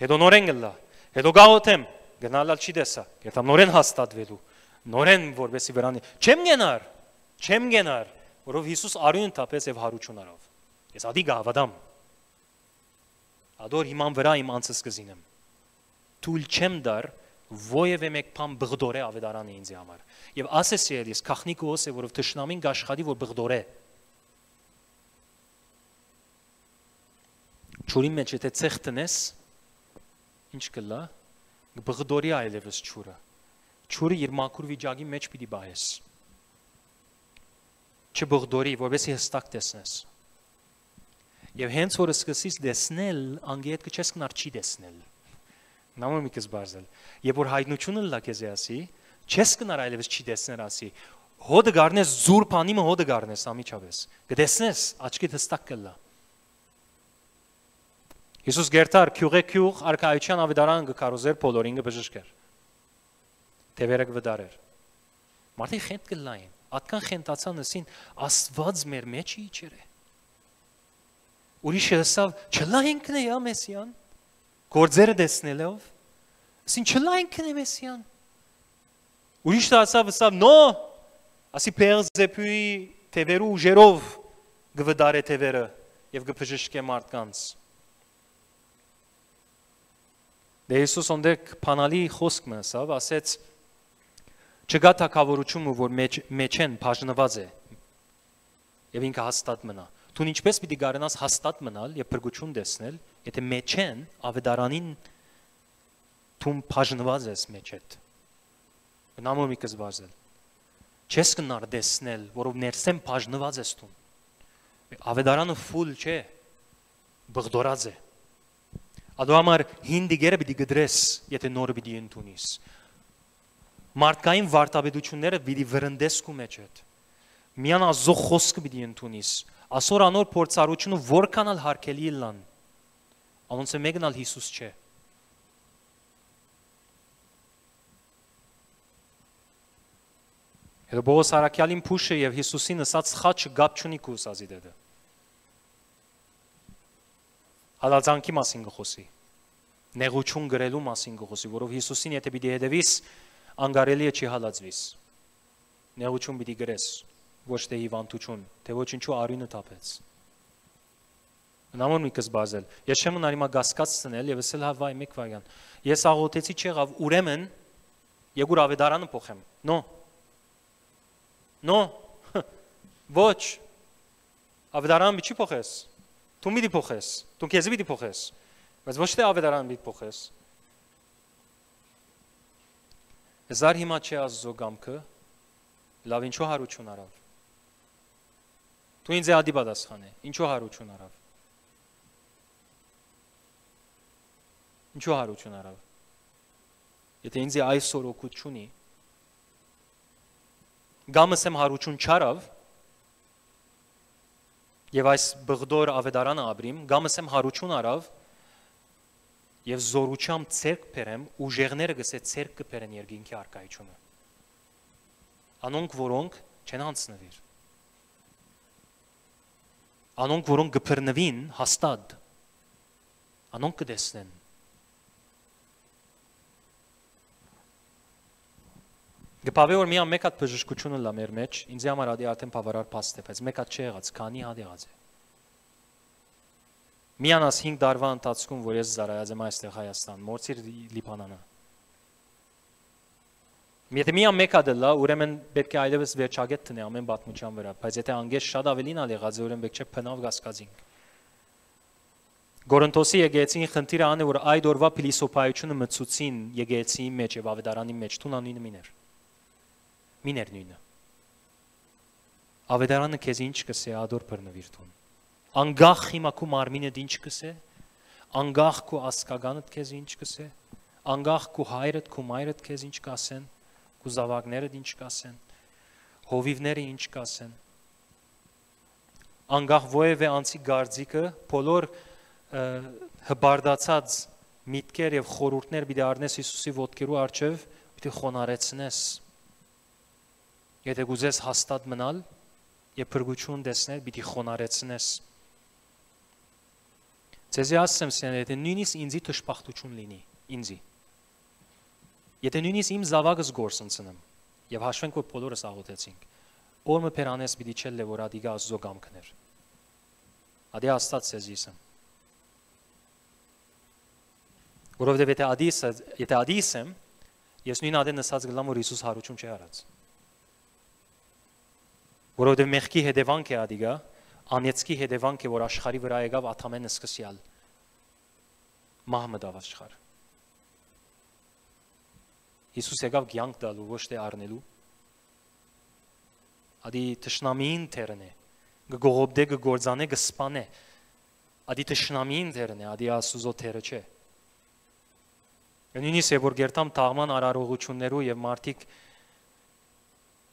հետո նորեն գլա, հետո գաղոթեմ, գնալալ չի դեսա, կերտամ նորեն հաստատվելու, նորեն որպեսզի վրանի, չեմ գենար, որով Հիսուս արյուն տապեց եւ հարություն արավ։ Ես ադի գավադամ։ Ադոր հիման վրա իմ անցս կզինեմ։ Թույլ չեմ դար ովևէ մեկ բան բղդորե ավետարանը ինձ համար։ Եվ ասես ես քախնիկը ոս է, որով թշնամին գաշխատի, որ բղդորե։ Ճուրի մեջ եթե ցեղ տնես, ինչ կլա, բղդորի այլևս ճուրը։ Ճուրը իր մաքուր վիճակի մեջ պիտի բայես։ Չբղդորի, որովհետեւ հստակ տեսնես։ Եվ հենց որ սկսես տեսնել, անգետ կչես կնար չի տեսնել։ Նամոր մի կզբարձել։ Եվ որ հայտնությունը լա քեզ ասի, չես կնար այլևս չի տեսնել ասի։ Հոդը գարնես զուր բանիմը հոդը գարնես ամիջավես։ Կտեսնես, աչքիդ հստակ կլա։ Հիսուս գերտար քյուղ արքայության ավետարան գկարոզեր բոլորին կբժշկեր։ Թևերը կվդարեր։ Մարդի խենթ կլային, ատկան խենթացան ասին Աստված մեր մեջ իջեր է։ Ուրիշը ասավ չլայինքն է ա Մեսիան։ Գործերը տեսնելով, ասին չլայինքն է Մեսիան։ Ուրիշը ասավ նո, ասի Պերզեպուի թևերու ուժերով գվդարե թևերը եւ գբժշկե մարդկանց։ Դե Հիսուս ոնդեք փանալի խոսք մսավ, ասեց չգա թակավորությունը, որ մեջ են բաժնված է եւ ինքը հաստատ մնա։ Դու ինչպես պիտի կարենաս հաստատ մնալ եւ փրկություն տեսնել, եթե մեջ են ավետարանին դու բաժնված ես մեջ հետ։ Նամո մի կզբարձել։ Չես կնար տեսնել, որով ներսեմ բաժնված ես դու։ Ավետարանը ֆուլ չէ, բղդորած է։ Ադու համար հին դիգերը պիտի գդրես, եթե նորը պիտի ընդունիս։ Մարդկային վարտաբեդությունները պիտի վրընդես քու մեջ հետ։ Միան ազող խոսքը պիտի ընդունիս։ Ասոր անոր փորձառությունը որքան ալ հարկելի լան։ Անոնց մեկն ալ Հիսուս չէ։ Հետո Բողոս Արաքյալին փուշը եւ Հիսուսին ասած խաչը գապ չունի քու ասածի դեպը։ Հալածանքի մասին գխոսի, նեղություն գրելու մասին գխոսի, որով Հիսուսին եթե պիտի հետևիս, անգարելի է չի հալածվիս, նեղություն պիտի գրես, ոչ թե հիվանդություն, թե ոչ ինչու արյունը տապեց։ Նամոն մի կզբազել, ես չեմ ունար իմա գասկած ծնել և ասել հավայ մեկ վայգան, ես աղոտեցի չեղավ ուրեմն, եգուր ավետարանը պոխեմ, նո, ոչ, ավետարանը մի չի պոխես, Դու մի դիփոխես, դու քեզ մի դիփոխես, բայց ոչ թե ավետարան մի դիփոխես։ Զար հիմա չի Աստծո գամքը, լավ ինչու հարություն արավ։ Դու ինձ ադի պատասխան է, ինչու հարություն արավ։ Ինչու հարություն արավ։ Եթե ինձ այսօր օգուտ չունի, գամս եմ հարություն չարավ, Եվ այս բղդոր ավետարանը աբրիմ, գամս եմ հարություն արավ և զորուչամ ցերկ պերեմ, ուժեղները գսե ցերկ կպերեն երգինքի արկայությունը։ Անոնք, որոնք չեն անցնվիր։ Անոնք, որոնք գպրնվին հաստատ, անոնք կտեսնեն։ Գպավե որ միան մեկ հատ բժշկությունը լա մեր մեջ, ինձ համար ադի արդեն բավարար փաստ է, բայց մեկ հատ չի եղած, քանի հատ եղած է։ Միանաս 5 տարվա ընթացքում, որ ես զարայած եմ այստեղ Հայաստան, մորցիր Լիբանանը։ Եթե միան մեկը դլա, ուրեմն պետք է այլևս վերջագետ տնի ամեն պատմության վրա, բայց եթե անգես շատ ավելին ալ եղած, ուրեմն պետք չէ փնավ գասկածինք։ Գորընթոսի եկեղեցին խնդիրը ան է, որ այդ օրվա փիլիսոփայությունը մցուցին եկեղեցիի մեջ եւ ավետարանի մեջ թունա նույնը միներ։ Միներ նույնը։ Ավետարանը քեզ ինչ կսե ադոր բռնվիրտուն։ Անգախ հիմա քու մարմինը ինչ կսե, անգախ քու ասկագանդ քեզ ինչ կսե, անգախ քու հայրդ, քու մայրդ քեզ ինչ կասեն, քու զավակներդ ինչ կասեն, հովիվները ինչ կասեն։ Անգախ ովևէ անցի գարձիկը բոլոր հբարդացած միտքեր եւ խորհուրդներ պիտի առնես Հիսուսի ոտքերու առջև, պիտի խոնարեցնես։ Եթե գուզես հաստատ մնալ եւ փրկություն տեսնել, պիտի խոնարեցնես։ Ձեզի ասեմ, եթե նույնիսկ ինձի թշպախտություն լինի, ինձի։ Եթե նույնիսկ իմ զավակս գործընծնեմ եւ հաշվենք, որ բոլորս աղոթեցինք, օրը փերանես պիտի չելլե, որ ադիգա Աստծո կամքներ։ Ադի Աստված ձեզ իսեմ։ Որովհետեւ եթե ադիսեմ, ես նույն ադեն նսած գլամ, որ Հիսուս հարություն չի արած։ Որովհետեւ մեղքի հետևանք է ադիգա, անեծքի հետևանք է, որ աշխարհի վրա եկավ աթամենը սկսյալ։ Մահմեդ աշխարհ։ Հիսուս եկավ կյանք տալու, ոչ թե առնելու։ Ադի տշնամին թերն է, գողոբդե գործանե գսպանե։ Ադի տշնամին թերն է, ադի Աստուծո թերը չէ։ Նույնիսկ որ գերտամ թաղման արարողություններու եւ մարդիկ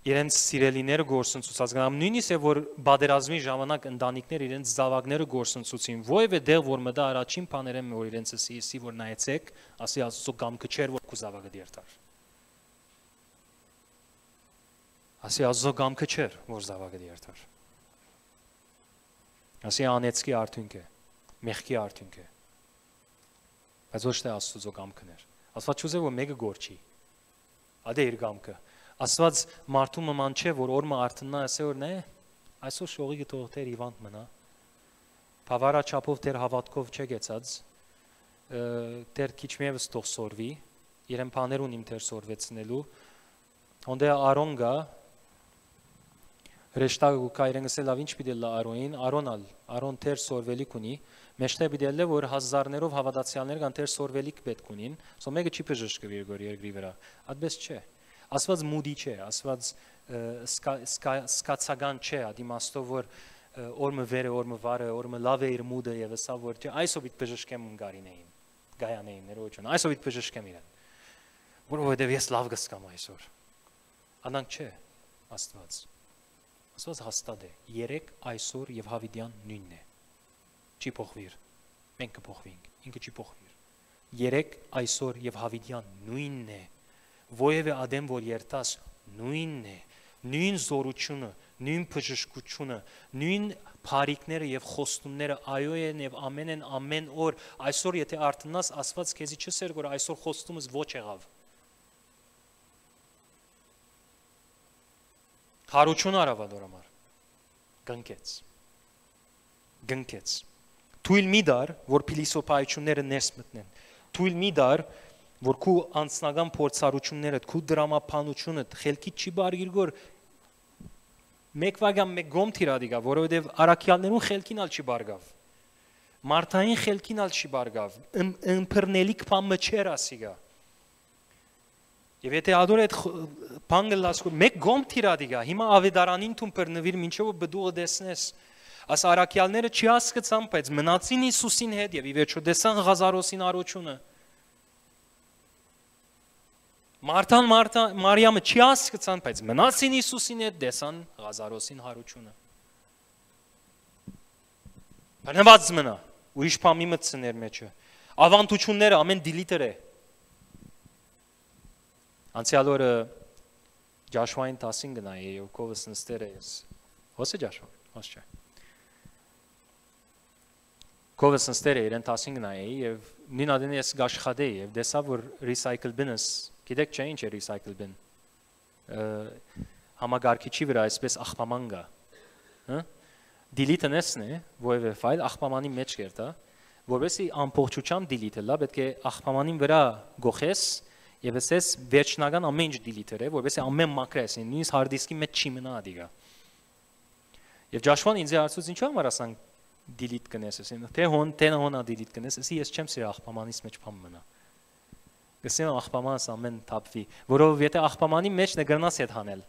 իրենց սիրելիները գործընծուցած գամ, նույնիսկ որ բادرազմի ժամանակ ընտանիքներ իրենց զավակները գործընծուցին, ովևէ դեղ որ մտա առաջին բաներեմ, որ իրենց ասի որ նայեցեք, ասի Աստծո կամքը չէր, որ քու զավակը դերտար։ Ասի Աստծո կամքը չէր, որ զավակը դերտար։ Ասի անեծքի արդյունք է, մեղքի արդյունք է։ Բայց ոչ թե Աստծո կամքն էր։ Աստված չուզե որ մեկը գործի։ Ադե իր կամքը։ Աստված մարդու նման չէ, որ օրը արթնա ասե որ նե, այսօր շողիկը թող դեր իվանտ մնա։ Բավարարչափով դեր հավատքով չգեցած, դեր քիչ միևս թող սորվի, իրեն բաներ ունիմ դեր սորվեցնելու։ Հոնդե Արոն գա, Ռեշտագու կայրենգսել լավ ինչ պիտի լա Արոնին, Արոն դեր սորվելիք ունի, մեջտե պիտի լե որ հազարներով հավատացյալներ կան դեր սորվելիք պետք ունին, սո մեկը չի բժշկվի գոր երկրի վրա։ Այդպես չէ։ Աստված մուդի չէ, Աստված սկացական չէ, ադիմաստով որ օրը վերը, օրը վարը, օրը լավ է իր մուդը եւ ասա որ չէ, այսով իդ բժշկեմ Ունգարինեին, Գայանեին, ներողություն, այսով իդ բժշկեմ իրեն։ Որովհետեւ ես լավ գսկամ այսօր։ Անանք չէ, Աստված։ Աստված հաստատ է, երեք այսօր եւ հավիտյան նույնն է։ Չի փոխվիր։ Մենք կփոխվենք, ինքը չի փոխվիր։ Երեք այսօր եւ հավիտյան նույնն է։ Ովևէ ադեմ որ երթաս նույնն է, նույն զորությունը, նույն բժշկությունը, նույն բարիկները եւ խոստումները այո են եւ ամեն են ամեն օր։ Այսօր եթե արթնաս, Աստված քեզի չսեր որ այսօր խոստումս ոչ եղավ։ Հարություն արավադոր համար գնկեց թույլ մի դար որ փիլիսոփայությունները ներս մտնեն թույլ մի դար որ քու անձնական փորձառությունները քու դրամապանությունը խելքի չի բարգիր գոր մեկ վագամ մեկ գոմ թիրադիգա որովհետև արաքյալներուն խելքին ալ չի բարգավ մարդային խելքին ալ չի բարգավ ըմբռնելիք բամը չեր ասիգա Եվ եթե ադոր այդ բանը լասկու մեկ գոմ թիրադիգա հիմա ավետարանին թուն բռնվիր մինչև բդուղը դեսնես աս արաքյալները չի հասկացան բայց մնացին Հիսուսին հետ եւ ի վերջո դեսան Ղազարոսին արությունը Մարիամը չի հասկացան բայց մնացին Հիսուսին հետ դեսան Ղազարոսին հարությունը Բնված մնա ուրիշ բամի մտցներ մեջը ավանդությունները ամեն դիլիտր է Անցյալ օրը Ջաշվային 10-ին գնայի եւ կովս նստեր ես։ Ոսե Ջաշվա, ոս չէ։ Կովս նստեր իրեն 10-ին գնայի եւ նույն ադեն ես գաշխադեի եւ դեսա որ recycle bin-ս, գիտեք չէ ինչ է recycle bin։ Համագարկիչի վրա այսպես աղբաման կա։ Հա? Delete-ն է, որևէ ֆայլ աղբամանի մեջ կերտա։ որովհետեւ ամբողջությամբ delete-ը լավ պետք է աղբամանին վրա գողես եւ ասես վերջնական ամեն ինչ delete-ը, որովհետեւ ամեն մակրես, նույնիսկ hard disk-ի մեջ չի մնա դիգա։ Եվ Ջաշվան ինձ հարցուց ինչու համար ասան delete կնես, ասեն թե հոնա delete կնես, ասի ես չեմ սիրի աղբամանից մեջ բան մնա։ Գսեմ աղբամանս ամեն թափվի, որովհետեւ եթե աղբամանի մեջ նգրնաս հետ հանել։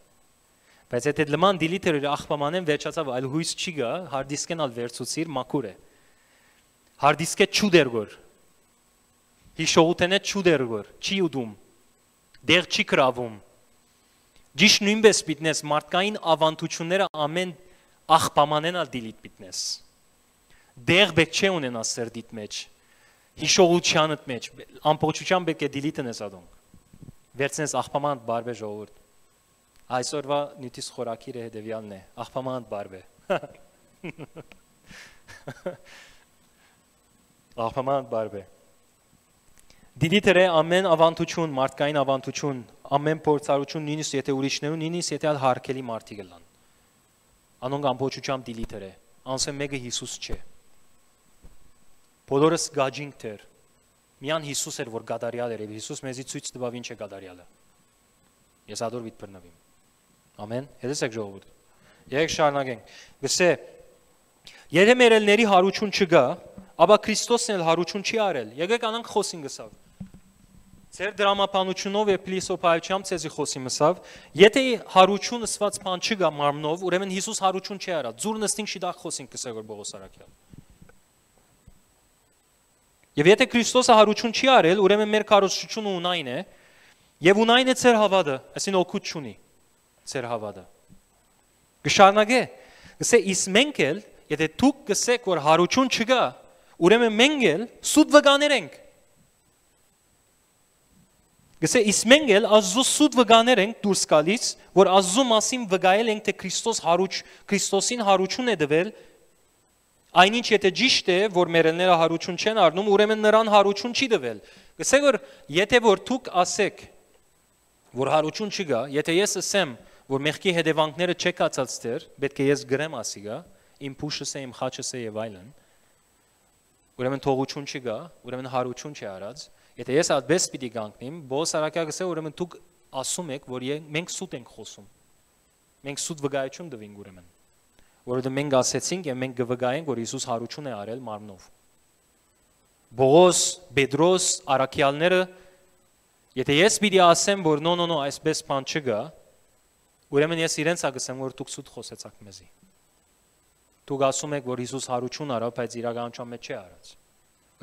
Բայց եթե լման delete-ը աղբամանեն վերջացավ, այլ հույս չի գա, hard disk-ն ալ վերցուցիր մակուր է։ Hard disk-ը չուդերգոր։ Հիշողութենը չուդերգոր, չի ուդում։ Դեղ չի գրավում։ Ճիշտ նույնպես պիտնես մարդկային ավանդությունները ամեն աղբամանեն ալ delete պիտնես։ Դեղ բեք չէ ունենա սրդիդ մեջ։ Հիշողությանդ մեջ ամբողջությամբ պետք է delete-ն ես ադոնք։ Վերցնես աղբամանդ բարբե ժողովուրդ։ Այսօրվա նյութիս խորակիրը հետևյալն է, աղբամանդ բարբե։ Աղբամանդ բարբե։ Delete-ը ամեն ավանդություն, մարդկային ավանդություն, ամեն փորձառություն, նույնիսկ եթե ուրիշներուն, նույնիսկ եթե հարկելի մարդիկ լան։ Անոնք ամբողջությամբ delete-ը, անսեմ մեկը Հիսուս չէ։ Բոլորս գաջինք դեր։ Միան Հիսուս էր, որ գադարյալ էր, եւ Հիսուս մեզի ցույց տվավ ինչ է գադարյալը։ Ես ադոր վիթ բռնվիմ։ Ամեն։ Հետո եք ժողովուրդ։ Եկեք շարունակենք։ Գսե եթե մերելների հարություն չգա, ապա Քրիստոսն էլ հարություն չի արել։ Եկեք անանք խոսին գսավ։ Ձեր դրամապանությունով եւ փիլիսոփայությամբ ցեզի խոսի մսավ, եթե հարություն ըսված բան չգա մարմնով, ուրեմն Հիսուս հարություն չի արած։ Ձուր նստինք շիդախ խոսինք կսեգոր Բողոս Արաքյալ։ Եվ եթե Քրիստոսը հարություն չի արել, ուրեմն մեր քարոզչությունը ունայն է, եւ ունայն է ծեր հավատը, այսին օգուտ չունի ծեր հավատը։ Գշարնագե, գսե իս մենք էլ, եթե դուք գսեք, որ հարություն չգա, ուրեմն մենք էլ սուտ վկաներ ենք։ Գսե իս մենք էլ Աստծո սուտ վկաներ ենք դուրս գալիս, որ Աստծո մասին վկայել ենք, թե Քրիստոսին հարություն է տվել, այնինչ եթե ճիշտ է, որ մերելները հարություն չեն առնում, ուրեմն նրան հարություն չի տվել։ Գսե որ եթե որ դուք ասեք, որ հարություն չգա, եթե ես ասեմ, որ մեղքի հետևանքները չեք ածած դեր, պետք է ես գրեմ ասիգա, իմ փուշս է, իմ խաչս է եւ այլն։ Ուրեմն թողություն չգա, ուրեմն հարություն չի արած։ Եթե ես այդպես պիտի գանքնեմ, Բողոս Արաքյալը գսե, ուրեմն դուք ասում եք, որ մենք սուտ ենք խոսում։ Մենք սուտ վկայություն տվինք ուրեմն։ Որովհետեւ մենք ասեցինք եւ մենք կվկայենք, որ Հիսուս հարություն է արել մարմնով։ Բողոս, Պետրոս, Արաքյալները, եթե ես պիտի ասեմ, որ նո, այսպես բան չգա, ուրեմն ես իրենց ագսեմ, որ դուք սուտ խոսեցաք մեզի։ Դուք ասում եք, որ Հիսուս հարություն արավ, բայց իրականության մեջ չի արած։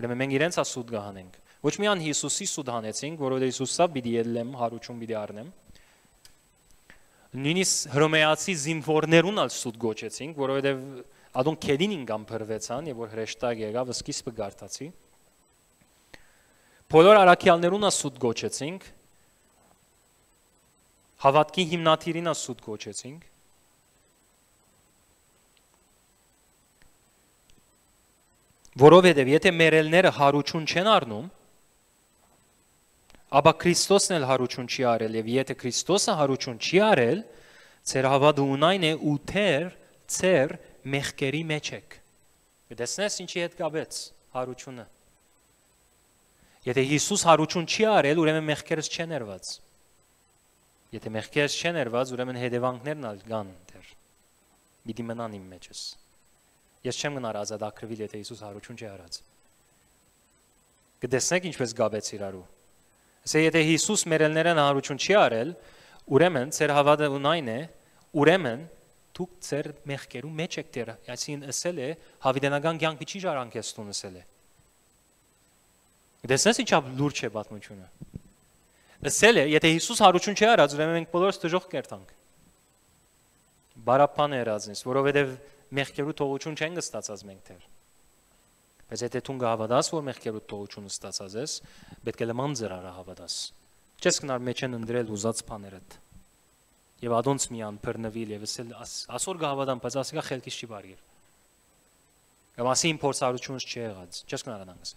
Ուրեմն մենք իրենց ասուտ գահանենք։ Ոչ միայն Հիսուսի սուտ հանեցինք, որովհետեւ Հիսուսը պիտի ելնեմ, հարություն պիտի առնեմ։ Նույնիսկ հռոմեացի զինվորներուն ալ սուտ գոչեցինք, որովհետեւ ադոն քեդին ինգամ փրվեցան, եւ որ հրեշտակ եղավ, սկիզբը գարտացի։ Բոլոր արաքյալներուն ալ սուտ գոչեցինք։ Հավատքի հիմնադիրին ալ սուտ գոչեցինք։ Որովհետև եթե մերելները հարություն չեն առնում, ապա Քրիստոսն էլ հարություն չի արել, եւ եթե Քրիստոսը հարություն չի արել, ծեր հավատը ունայն է ու ծեր մեղքերի մեջ եք։ Գտեսնես ինչի հետ կապեց հարությունը։ Եթե Հիսուս հարություն չի արել, ուրեմն մեղքերս չեն երված։ Եթե մեղքերս չեն երված, ուրեմն հետևանքներն ալ կան դեր։ Պիտի մնան իմ մեջս։ Ես չեմ գնար ազատագրվել, եթե Հիսուս հարություն չի արած։ Գտեսնեք ինչպես գաբեց իրարու։ Ասե եթե Հիսուս մերելներն հարություն չի արել, ուրեմն ծեր հավատը ունայն է, ուրեմն դուք ծեր մեղքերու մեջ եք դեր, այսին ասել է հավիտենական կյանքի չի ժառանգեցնում ասել է։ Գտեսնես ինչա լուրջ է պատմությունը։ Ասել է, եթե Հիսուս հարություն չի արած, ուրեմն մենք բոլորս դժոխք կերտանք։ Բարապան է razնես, որովհետև մեղքերու թողություն չեն ստացած մենք դեր։ Բայց եթե դու հավատաս, որ մեղքերու թողությունը ստացած ես, պետք է լման ձեր արա հավատաս։ Չես կնար մեջ են ընդրել ուզած բաներդ։ Եվ ադոնց միան բռնվել եւ ասել ասոր գավադան, բայց ասիկա խելքից չի բարիր։ Կամ ասի իմ փորձառությունս չի եղած, չես կնար անանս։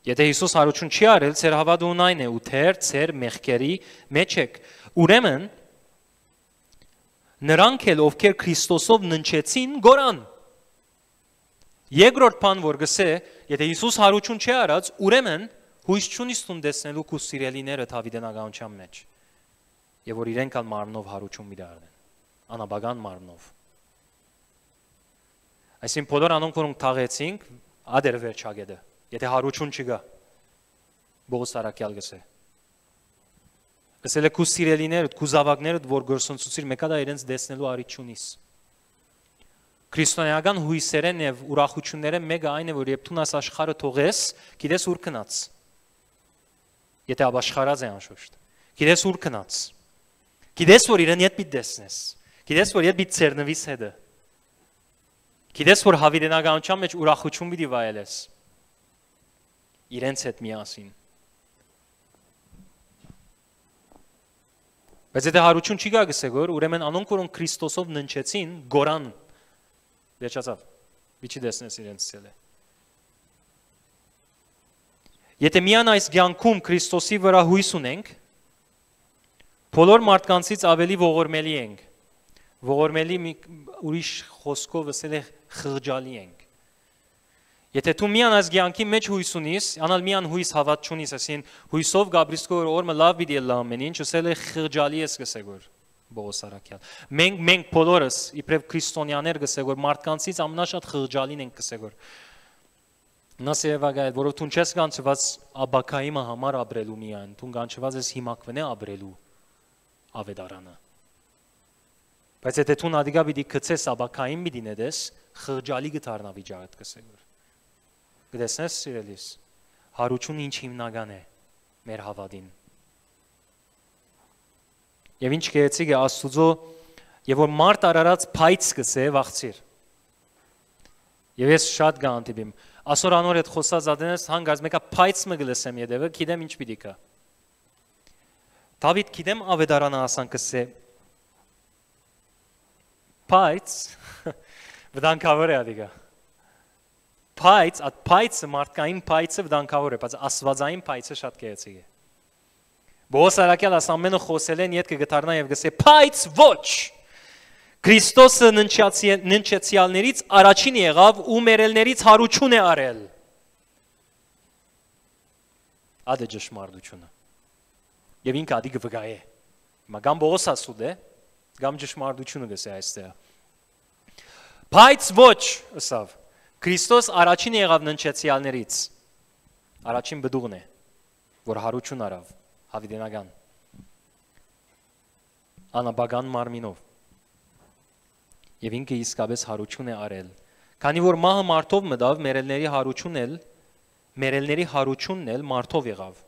Եթե Հիսուս հարություն չի արել, ծեր հավատը ունայն է ու ծեր մեղքերի մեջ եք։ Ուրեմն նրանք էլ ովքեր Քրիստոսով ննչեցին գորան։ Երկրորդ բան որ գսե, եթե Հիսուս հարություն չի արած, ուրեմն հույս չունի ստուն տեսնելու քու սիրելիները հավիտենականության մեջ։ Եվ որ իրենք ալ մարմնով հարություն մի դառնեն, անաբական մարմնով։ Այսինքն բոլոր անոնք որոնք թաղեցինք, ադեր վերջագետը, եթե հարություն չկա, Բողոս Արաքյալ գսե։ Գսել է քու սիրելիներդ, քու զավակներդ, որ գործընծուցիր մեկա դա իրենց տեսնելու առիթ չունիս։ Քրիստոնեական հույսերեն եւ ուրախությունները մեկը այն է, որ երբ դու այս աշխարհը թողես, գիտես ուր գնաց։ Եթե ապաշխարած է անշուշտ։ Գիտես ուր գնաց։ Գիտես որ իրեն հետ պիտի տեսնես։ Գիտես որ հետ պիտի ծերնվիս հետը։ Գիտես որ հավիտենականության մեջ ուրախություն պիտի վայելես։ Իրենց հետ միասին։ Բայց եթե հարություն չի գա գսեգոր, ուրեմն անոնք որոնք Քրիստոսով ննչեցին, գորան վերջացավ։ Վիճի դեսնես իրենց ցելը։ Եթե միան այս ցանկում Քրիստոսի վրա հույս ունենք, բոլոր մարդկանցից ավելի ողորմելի ենք։ Ողորմելի ուրիշ խոսքով ասել է խղճալի ենք։ Եթե դու միան այս ցանկի մեջ հույս ունիս, անալ միան հույս հավատ չունիս, ասին հույսով Գաբրիստոր օրը լավ պիտի լա ամեն ինչ, ասել է խղճալի ես գսեգոր Բողոս Արաքյալ։ Մենք բոլորս իբրև քրիստոնյաներ գսեգոր մարդկանցից ամենաշատ խղճալին ենք գսեգոր։ Նասեվագայ, որով դու չես կանչված աբակայիմը համար ապրելու միայն, դու կանչված ես հիմակվնե ապրելու ավետարանը։ Բայց եթե դու ադիգա պիտի գցես աբակայիմ պիտի նետես, խղճալի գտարնա վիճակդ գսեգոր։ Գտեսնես սիրելիս, հարությունը ինչ հիմնական է մեր հավատին։ Եվ ինչ գեղեցիկ է Աստուծո, եւ որ մարդ արարած փայծ գսե վախցիր։ Եվ ես շատ գանտիբիմ։ Ասոր անոր հետ խոսած ադենես հանգած մեկա փայծ մը գլսեմ յետևը, գիտեմ ինչ պիտի կա։ Դավիթ գիտեմ ավետարանը ասան կսե։ Փայծ վտանգավոր է ադիգա։ Փայծ, այդ փայծը մարդկային փայծը վտանգավոր է, բայց աստվածային փայծը շատ գեղեցիկ է։ Բողոս Արաքյալ ամենը խոսել են յետքը գտարնա եւ գսե փայծ ոչ։ Քրիստոսը ննչեցյալներից առաջին եղավ ու մերելներից հարություն է արել։ Ադե ճշմարտությունը։ Եվ ինքը ադի գվգա է։ Մագամ Բողոս ասուդ է, գամ ճշմարտությունը գսե այստեղ։ Փայծ ոչ, ասավ։ Քրիստոս առաջին եղավ ննչեցյալներից։ Առաջին բդուղն է, որ հարություն արավ, հավիտենական։ Անաբական մարմինով։ Եվ ինքը իսկապես հարություն է արել։ Քանի որ մահը մարդով մտավ, մերելների հարությունն էլ մարդով եղավ։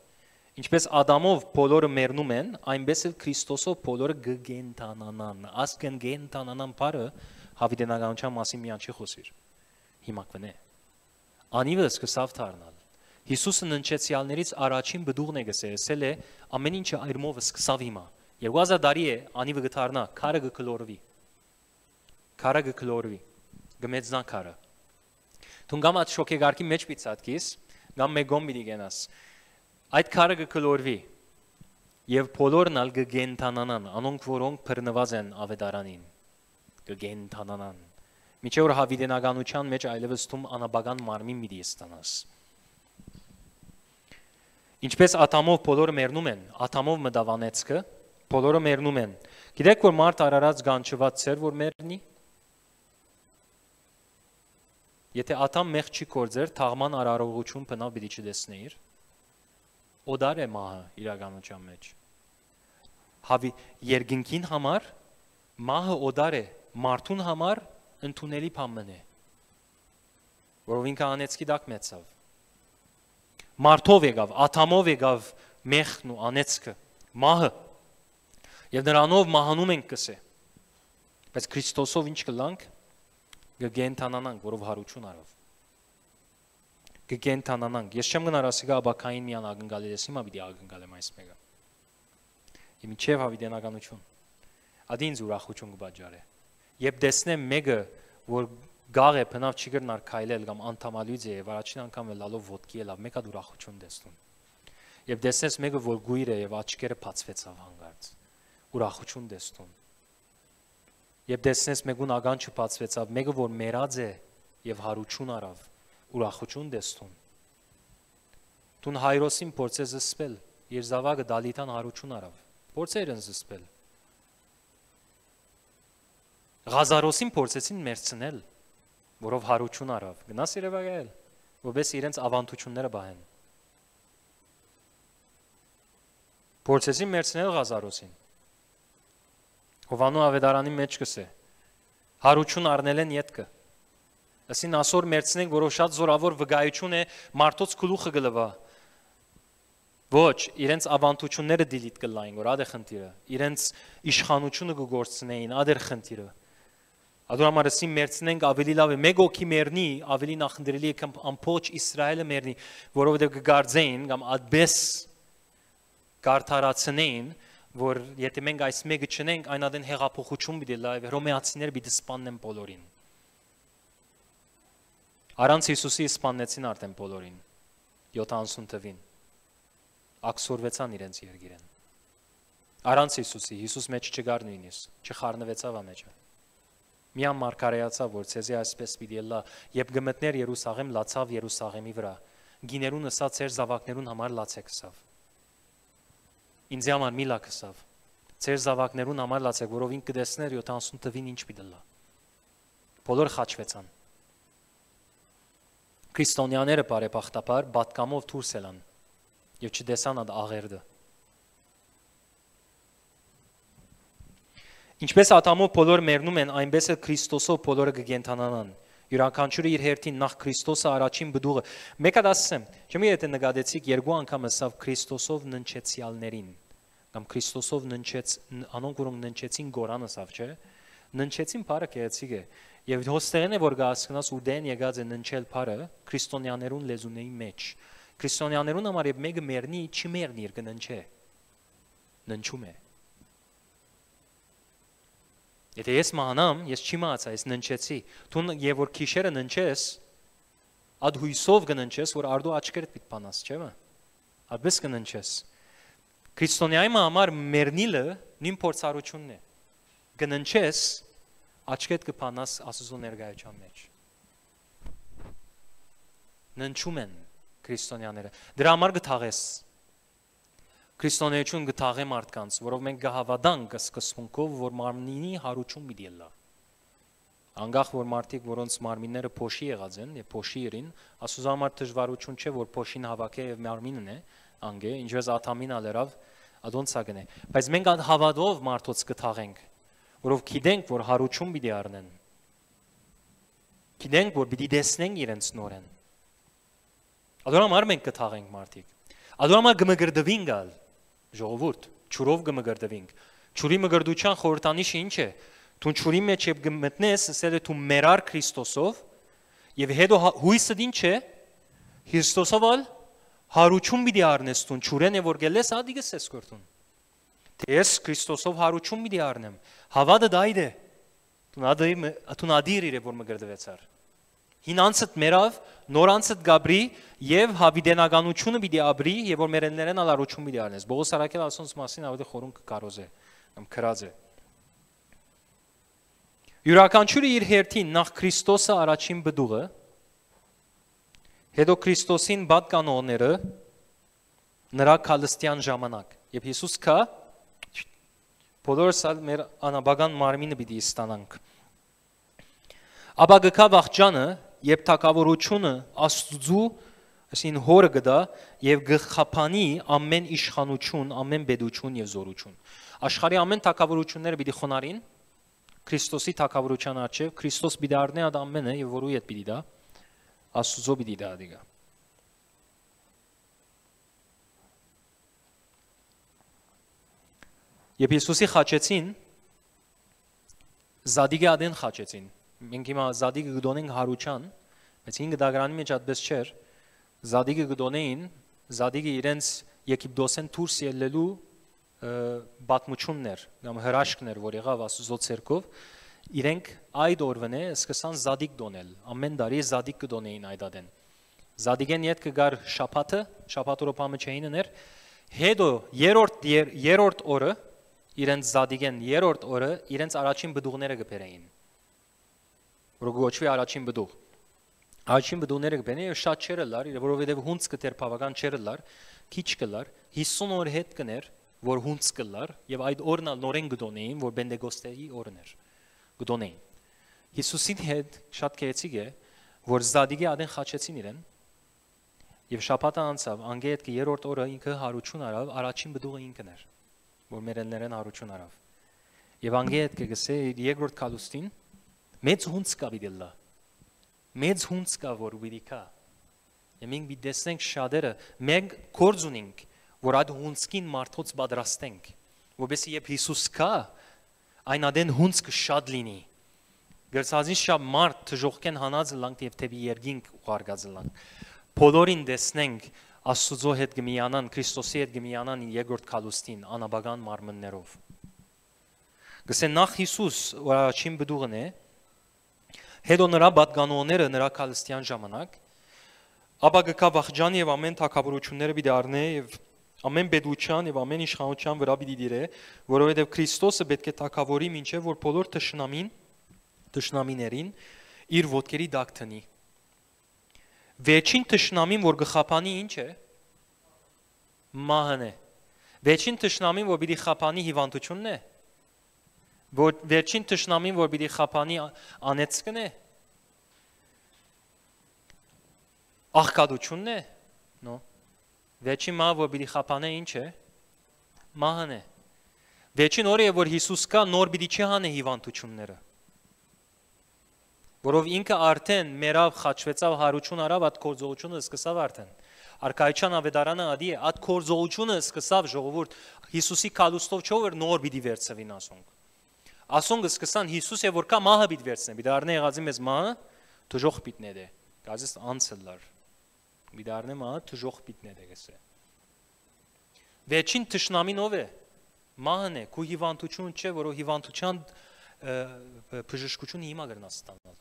Ինչպես Ադամով բոլորը մեռնում են, այնպես էլ Քրիստոսով բոլորը կգենթանանան։ Ասկն գենթանանան բառը հավիտենականության մասին միան չի խոսիր։ Հիմակվն է։ Անիվը սկսավ դառնալ։ Հիսուսը ննչեցյալներից առաջին բդուղն է գսել է ամեն ինչը այրմով սկսավ հիմա։ 2000 տարի է անիվը գտարնա, քարը գկլորվի։ Քարը գկլորվի։ Գմեծնա քարը։ Դու գամ այդ շոկեգարկի մեջ պիծածկիս, գամ մեգոմ պիտի գնաս։ Այդ քարը գկլորվի եւ բոլորն ալ կգենթանանան, անոնք որոնք բռնված են ավետարանին, կգենթանանան։ Միջև որ հավիտենականության մեջ այլևս դու անաբական մարմին մի դիստանաս։ Ինչպես ատամով բոլորը մեռնում են, ատամով մտավանեցքը, բոլորը մեռնում են։ Գիտեք որ մարդ արարած գանչված ծեր որ մեռնի։ Եթե ատամ մեղ չի կործեր, թաղման արարողություն բնավ պիտի չտեսնեիր։ Օդար է մահը իրականության մեջ։ Երկինքին համար մահը օդար է, մարդուն համար ընդունելի բան է։ Որով ինքը անեցքի դակ մեծավ։ Մարդով եկավ, աթամով եկավ մեղն ու անեցքը, մահը։ Եվ նրանով մահանում ենք կսե։ Բայց Քրիստոսով ինչ կլանք, կգենթանանանք, որով հարություն արավ։ Կգենթանանանք։ Ես չեմ գնար ասիկա աբակային միան ագնգալել ես, հիմա պիտի ագնգալեմ այս մեկը։ Եվ ինչև հավիտենականություն։ Ադի ինձ ուրախություն կբաժարե։ Երբ տեսնեմ մեկը, որ գաղ է, բնավ չի գրնար քայլել կամ անդամալույց է եւ առաջին անգամ լալով ոտքի ելավ, մեկը ուրախություն տեսնում։ Եվ տեսնես մեկը, որ գույր է եւ աչքերը բացվեցավ հանգարց, ուրախություն տեսնում։ Եվ տեսնես մեկուն ագան չբացվեցավ, մեկը որ մեռած է, եւ հարություն արավ, ուրախություն դեստուն։ Տուն հայրոսին փորձե զսպել, իր զավակը Դալիթան հարություն արավ, փորձեր են զսպել։ Ղազարոսին փորձեցին մերցնել, որով հարություն արավ, գնաս Երևանայել, որպես իրենց ավանդությունները բահեն։ Փորձեցին մերցնել Ղազարոսին։ Հովանու ավետարանի մեջ կսե, հարություն առնել են ետքը։ Ասին ասոր մերցնենք, որով շատ զորավոր վկայություն է մարդոց գլուխը գլվա։ Ոչ, իրենց ավանդությունները դիլիտ կլային, որ ադե խնդիրը, իրենց իշխանությունը կգործնեին, ադեր խնդիրը։ Ադու համար ասին մերցնենք ավելի լավ է, մեկ օքի մերնի, ավելի նախնդրելի է կամ ամբողջ Իսրայելը մերնի, որովհետև կգարձեին կամ ադբես կարդարացնեին, որ եթե մենք այս մեկը չնենք, այն ադեն հեղափոխություն պիտի լավ, հռոմեացիները պիտի սպանեն բոլորին։ Առանց Հիսուսի սպանեցին արդեն բոլորին 70 թվին։ Աքսորվեցան իրենց երգիրեն։ Առանց Հիսուսի, Հիսուս մեջ չգար նույնիսկ, չխառնվեցավ ամեջը։ Միան մարգարեացավ, որ ցեզի այսպես պիտի լա, երբ գմտներ Երուսաղեմ, լացավ Երուսաղեմի վրա։ Գիներուն ըսած ծեր զավակներուն համար լացեք սավ։ Ինձ համար մի լակսավ։ Ծեր զավակներուն համար լացեք, որով ինք կտեսներ 70 թվին ինչ պիտի լա։ Բոլոր խաչվեցան։ Քրիստոնյաները բարեբախտաբար բատկամով դուրս ելան եւ չտեսան այդ աղերդը։ Ինչպես ատամով բոլոր մեռնում են, այնպես էլ Քրիստոսով բոլորը կգենթանանան։ Յուրաքանչյուրը իր հերթին նախ Քրիստոսը առաջին բդուղը։ Մեկը դասեմ, չմի եթե նկատեցիք երկու անգամ ասավ Քրիստոսով ննչեցյալներին, կամ Քրիստոսով ննչեց, անոնք որոնք ննչեցին գորանը ասավ, չէ՞։ Ննչեցին բառը գեղեցիկ է։ Եվ հոստերեն է որ գասկնաս ուդեն եկած է ննչել բառը քրիստոնյաներուն լեզունեի մեջ։ Քրիստոնյաներուն համար եւ մեկը մեռնի, չի մեռնի, իր կննչե։ Ննչում է։ Եթե ես մահանամ, ես չի մահացա, ես ննչեցի։ Տուն եւ որ քիշերը ննչես, ад հույսով կննչես, որ արդու աչքերդ պիտի բանաս, չէ՞։ Ադպես կննչես։ Քրիստոնյայի համար մեռնիլը նույն փորձառությունն է։ Կննչես, աչքերդ կբանաս Աստծո ներկայության մեջ։ Ննչում են քրիստոնյաները։ Դրա համար կթաղես։ Քրիստոնեություն գտաղե մարդկանց, որով մենք կհավատանք սկզբունքով, որ մարմնի հարություն պիտի լա։ Անկախ որ մարդիկ, որոնց մարմինները փոշի եղած են եւ փոշի երին, Աստծո համար դժվարություն չէ, որ փոշին հավաքը եւ մարմինն է, անգե, ինչպես աթամին ալերավ, ադոնցա գնե։ Բայց մենք հավատով մարդոց կթաղենք, որով գիտենք, որ հարություն պիտի առնեն։ Գիտենք, որ պիտի տեսնենք իրենց նորեն։ Ադոր համար մենք կթաղենք մարդիկ։ Ադոր համար կմգրդվին գալ ժողովուրդ, ճուրով կմգրդվինք։ Ճուրի մգրդության խորհրդանիշը ինչ է։ Դու ճուրի մեջ եւ գմտնես, ասել է դու մերար Քրիստոսով եւ հետո հույսը ինչ է։ Քրիստոսով հարություն պիտի առնես դու ճուրեն է որ գելես ադիգս ես կորտուն։ Թե ես Քրիստոսով հարություն պիտի առնեմ։ Հավատը դայդ է։ Դու ադիր իր որ մգրդվեցար։ Հինանցդ մերավ, նորանցդ գաբրի եւ հավիդենականությունը պիտի աբրի եւ որ մերեններեն ալարություն պիտի առնես։ Բողոս Արաքել ասոնց մասին ավելի խորուն կկարոզ է, կամ քրած է։ Յուրաքանչյուրը իր հերթին նախ Քրիստոսը առաջին բդուղը, հետո Քրիստոսին պատկանողները նրա քալստյան ժամանակ։ Եվ Հիսուս կա բոլորս մեր անաբական մարմինը պիտի ստանանք։ Ապա գկա վախճանը Եվ թակավորությունը Աստծու, այսին հորը գտա եւ գխափանի ամեն իշխանություն, ամեն բեդություն եւ զորություն։ Աշխարհի ամեն թակավորությունները պիտի խոնարին Քրիստոսի թակավորության առջև, Քրիստոս պիտի առնի այդ ամենը եւ որու հետ պիտի դա Աստծո պիտի դա դիգա։ Եվ Հիսուսի խաչեցին Զադիգի ադեն խաչեցին։ Մենք հիմա Զադիգը գտոնենք հարության, բայց ինքը դագրանի մեջ այդպես չէր։ Զադիգը գտոնեին, Զադիգը իրենց Եգիպտոսեն դուրս ելնելու պատմություններ, կամ հրաշքներ, որ եղավ Աստծո ցերկով, իրենք այդ օրվանե սկսան Զադիգ դոնել։ Ամեն տարի Զադիգ կդոնեին այդ ադեն։ Զադիգեն յետ կգար շաբաթը, շաբաթ օրը չէին ներ, հետո երրորդ օրը իրենց Զադիգեն երրորդ օրը իրենց առաջին բդուղները կբերեին։ Որ գոչվի առաջին բդուղ։ Աչին բդուները կբենի եւ շատ չերը լար, որովհետեւ հունց կտեր բավական չերը լար, քիչ կլար, 50 օր հետ կներ, որ հունց կլար եւ այդ օրն նորեն գդոնեին, որ Բենդեգոստեի օրն էր։ Գդոնեին։ Հիսուսին հետ շատ քեեցիկ է, որ Զադիգի ադեն խաչեցին իրեն եւ շաբաթը անցավ, անգետ կը երրորդ օրը ինքը հարություն արավ, առաջին բդուղը ինքն էր, որ մերեններեն հարություն արավ։ Եվ անգետ կգսե երկրորդ կալուստին մեծ հունց կա վիդելա։ Մեծ հունց կա որ վիդիկա։ Եվ մենք դեսնենք շատերը մենք կորձ ունենք, որ այդ հունցքին մարդոց պատրաստենք, որովհետեւ երբ Հիսուս կա, այն ադեն հունցքը շատ լինի։ Գերսազին շատ մարդ թժողքեն հանած լանք եւ թեւի երգինք ուղարկած լանք։ Բոլորին դեսնենք Աստծո հետ գմիանան, Քրիստոսի հետ գմիանան երկրորդ կալուստին անաբական մարմններով։ Գսեն նախ Հիսուս առաջին բդուղն է, հետո նրա պատգանողները նրա կալստյան ժամանակ, ապա գկա վախճան եւ ամեն թակավորությունները պիտի առնե եւ ամեն բեդուչյան եւ ամեն իշխանության վրա պիտի դիրե, որովհետեւ Քրիստոսը պետք է թակավորի մինչեւ որ բոլոր թշնամիներին իր ոտքերի տակ տնի։ Վերջին թշնամին որ գխափանի ինչ է։ Մահն է։ Վերջին թշնամին որ պիտի խափանի հիվանդությունն է։ Որ վերջին թշնամին որ պիտի խափանի անեծքն է։ Աղքատությունն է։ Նո։ Վերջին մահը որ պիտի խափանե ինչ է։ Մահն է։ Վերջին օրը որ Հիսուս կա նոր պիտի չհանե հիվանդությունները։ Որով ինքը արդեն մերավ խաչվեցավ հարություն արավ այդ կորձողությունը սկսավ արդեն արքայության ավետարանը ադի է այդ կորձողությունը սկսավ ժողովուրդ Հիսուսի կալուստով չով էր նոր պիտի վերցվին ասոնք սկսան Հիսուս է որ կա մահը պիտի վերցնեն պիտի առնե եղածի մեզ մահը թժող պիտն է դե գազես անցլար պիտի առնե մահը թժող պիտն է դե գսե վերջին թշնամին ով է մահն է քու հիվանդություն չէ որով հիվանդության բժշկությունը հիմա գրնա ստանալ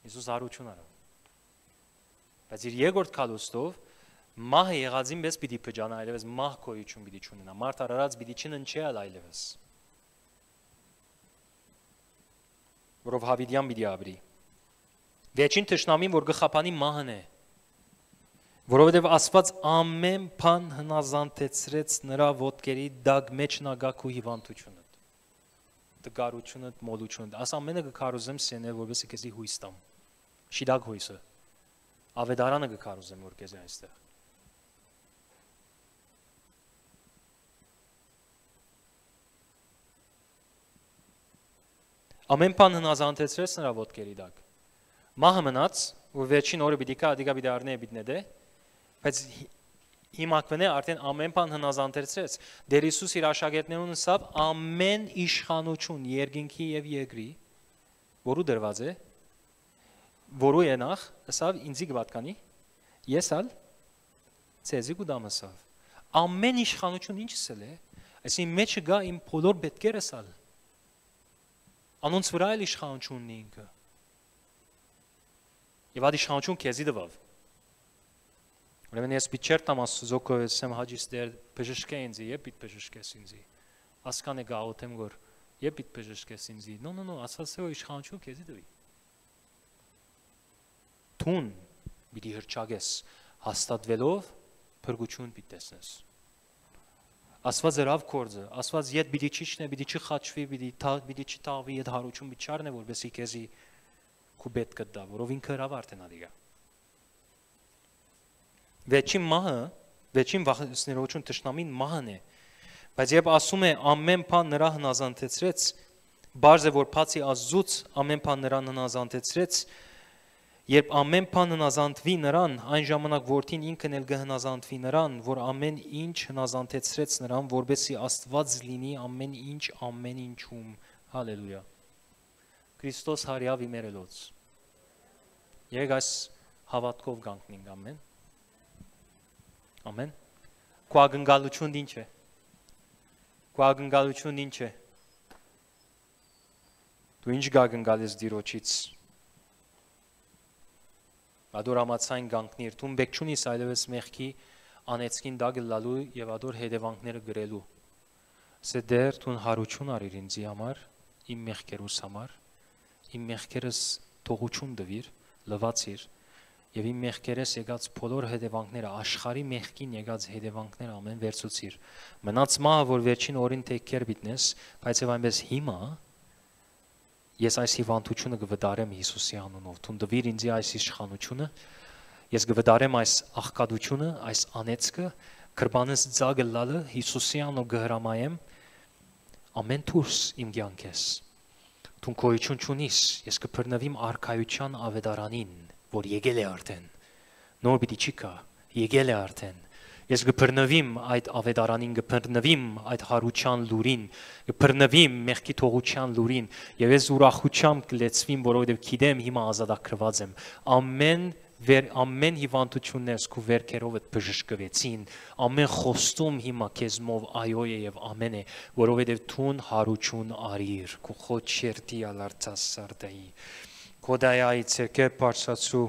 Հիսուս հարություն արավ։ Բայց իր երկրորդ կալուստով մահը եղածին պես պիտի փճանա, այլևս մահ գոյություն պիտի չունենա։ Մարդ արարած պիտի չննչել այլևս։ Որով հավիտյան պիտի ապրի։ Վերջին թշնամին որ գխափանի մահն է։ Որովհետև Աստված ամեն բան հնազանդեցրեց նրա ոտքերի դակ մեջ նագակու հիվանդությունը։ Դգարությունը, մոլությունը, աս ամենը գկարուզեմ սենել, որովհետեւ քեզի հույս տամ։ Շիդակ հույսը։ Ավետարանը գկարուզեմ որ քեզի այստեղ։ Ամեն բան հնազանդեցրեց նրա ոտքերի տակ։ Մահը մնաց, որ վերջին օրը պիտի կա, դիգա պիտի առնե պիտն է դե, բայց Հիմա կվնե արդեն ամեն բան հնազանդեցրեց։ Դեր Հիսուս իր աշակերտներուն ասավ ամեն իշխանություն երկինքի եւ երկրի, որու դրված է, որու է նախ, ասավ ինձի կպատկանի, ես ալ ցեզի կուդամ ասավ։ Ամեն իշխանություն ինչս է, այսին մեջը գա իմ բոլոր պետքերս ալ։ Անոնց վրա էլ իշխանությունն ինքը։ Եվ այդ իշխանություն քեզի դվավ։ Ուրեմն ես պիտի չերտամ Աստծո եմ հաջիս դեր բժշկե ինձի, երբ պիտի բժշկես ինձի։ Ասկան է գաղութեմ որ երբ պիտի բժշկես ինձի։ No, ասած է որ իշխանություն քեզի դվի։ Տուն պիտի հրճագես հաստատվելով փրկություն պիտի տեսնես։ Աստված երավ կորձը, Աստված իդ պիտի չիջնե, պիտի չխաչվի, պիտի չտաղվի իդ հարություն պիտի չառնե որովհետեւ քեզի քու պետք կդա, որով ինքը հրավ արդեն ադիգա։ Վերջին մահը, վերջին վախեցնողություն թշնամին մահն է, բայց երբ ասում է ամեն բան նրա հնազանդեցրեց, բարձ է որ բացի Աստծուց ամեն բան նրան հնազանդեցրեց, երբ ամեն բան հնազանդվի նրան, այն ժամանակ որդին ինքն էլ կհնազանդվի նրան, որ ամեն ինչ հնազանդեցրեց նրան, որպեսզի Աստված լինի ամեն ինչում, հալելույա։ Քրիստոս հարյավ իմերելոց։ Երբ այս հավատքով գանքնենք ամեն Ամեն։ Քո ակնկալությունն ինչ է։ Քո ակնկալությունն ինչ է։ Դու ինչ ակնկալես Տիրոջից։ Ադոր ամացային գանքնիր, դու բեք չունիս այլևս մեղքի անեցքին դագլալու եւ ադոր հետևանքները գրելու։ Սե դեր դու հարություն արիր ինձի համար, իմ մեղքերուս համար, իմ մեղքերս թողություն դվիր, լվացիր եւ իմ մեղքերես եկած բոլոր հետևանքները, աշխարհի մեղքին եկած հետևանքները ամեն վերցուցիր։ Մնաց մահը, որ վերջին օրին թեքեր բիտնես, բայց եւ այնպես հիմա ես այս հիվանդությունը կվտարեմ Հիսուսի անունով։ Թունդվիր ինձ այս իշխանությունը, ես կվտարեմ այս աղքատությունը, այս անեծքը, կրբանս ձագը լալը Հիսուսի անունով կհրամայեմ ամեն դուրս իմ կյանքես։ Դու գոյություն չունիս, ես կբռնվիմ արքայության ավետարանին, որ եկել է արդեն։ Նոր պիտի չի կա, եկել է արդեն։ Ես կբռնվիմ այդ ավետարանին, կբռնվիմ այդ հարության լուրին, կբռնվիմ մեղքի թողության լուրին, եւ ես ուրախությամբ կլեցվիմ, որովհետեւ գիտեմ հիմա ազատագրված եմ։ Ամեն հիվանդություններս քո վերքերովդ բժշկվեցին, ամեն խոստում հիմա քեզմով այո է եւ ամեն է, որովհետեւ թուն հարություն արիր, քո խոչերտի ալարծած սարտայի։ Կոդայայի ցերկեր բարձրացու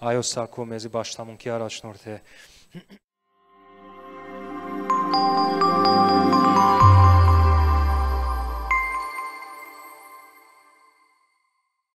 այո սակո մեզ բաշտամունքի առաջնորդ է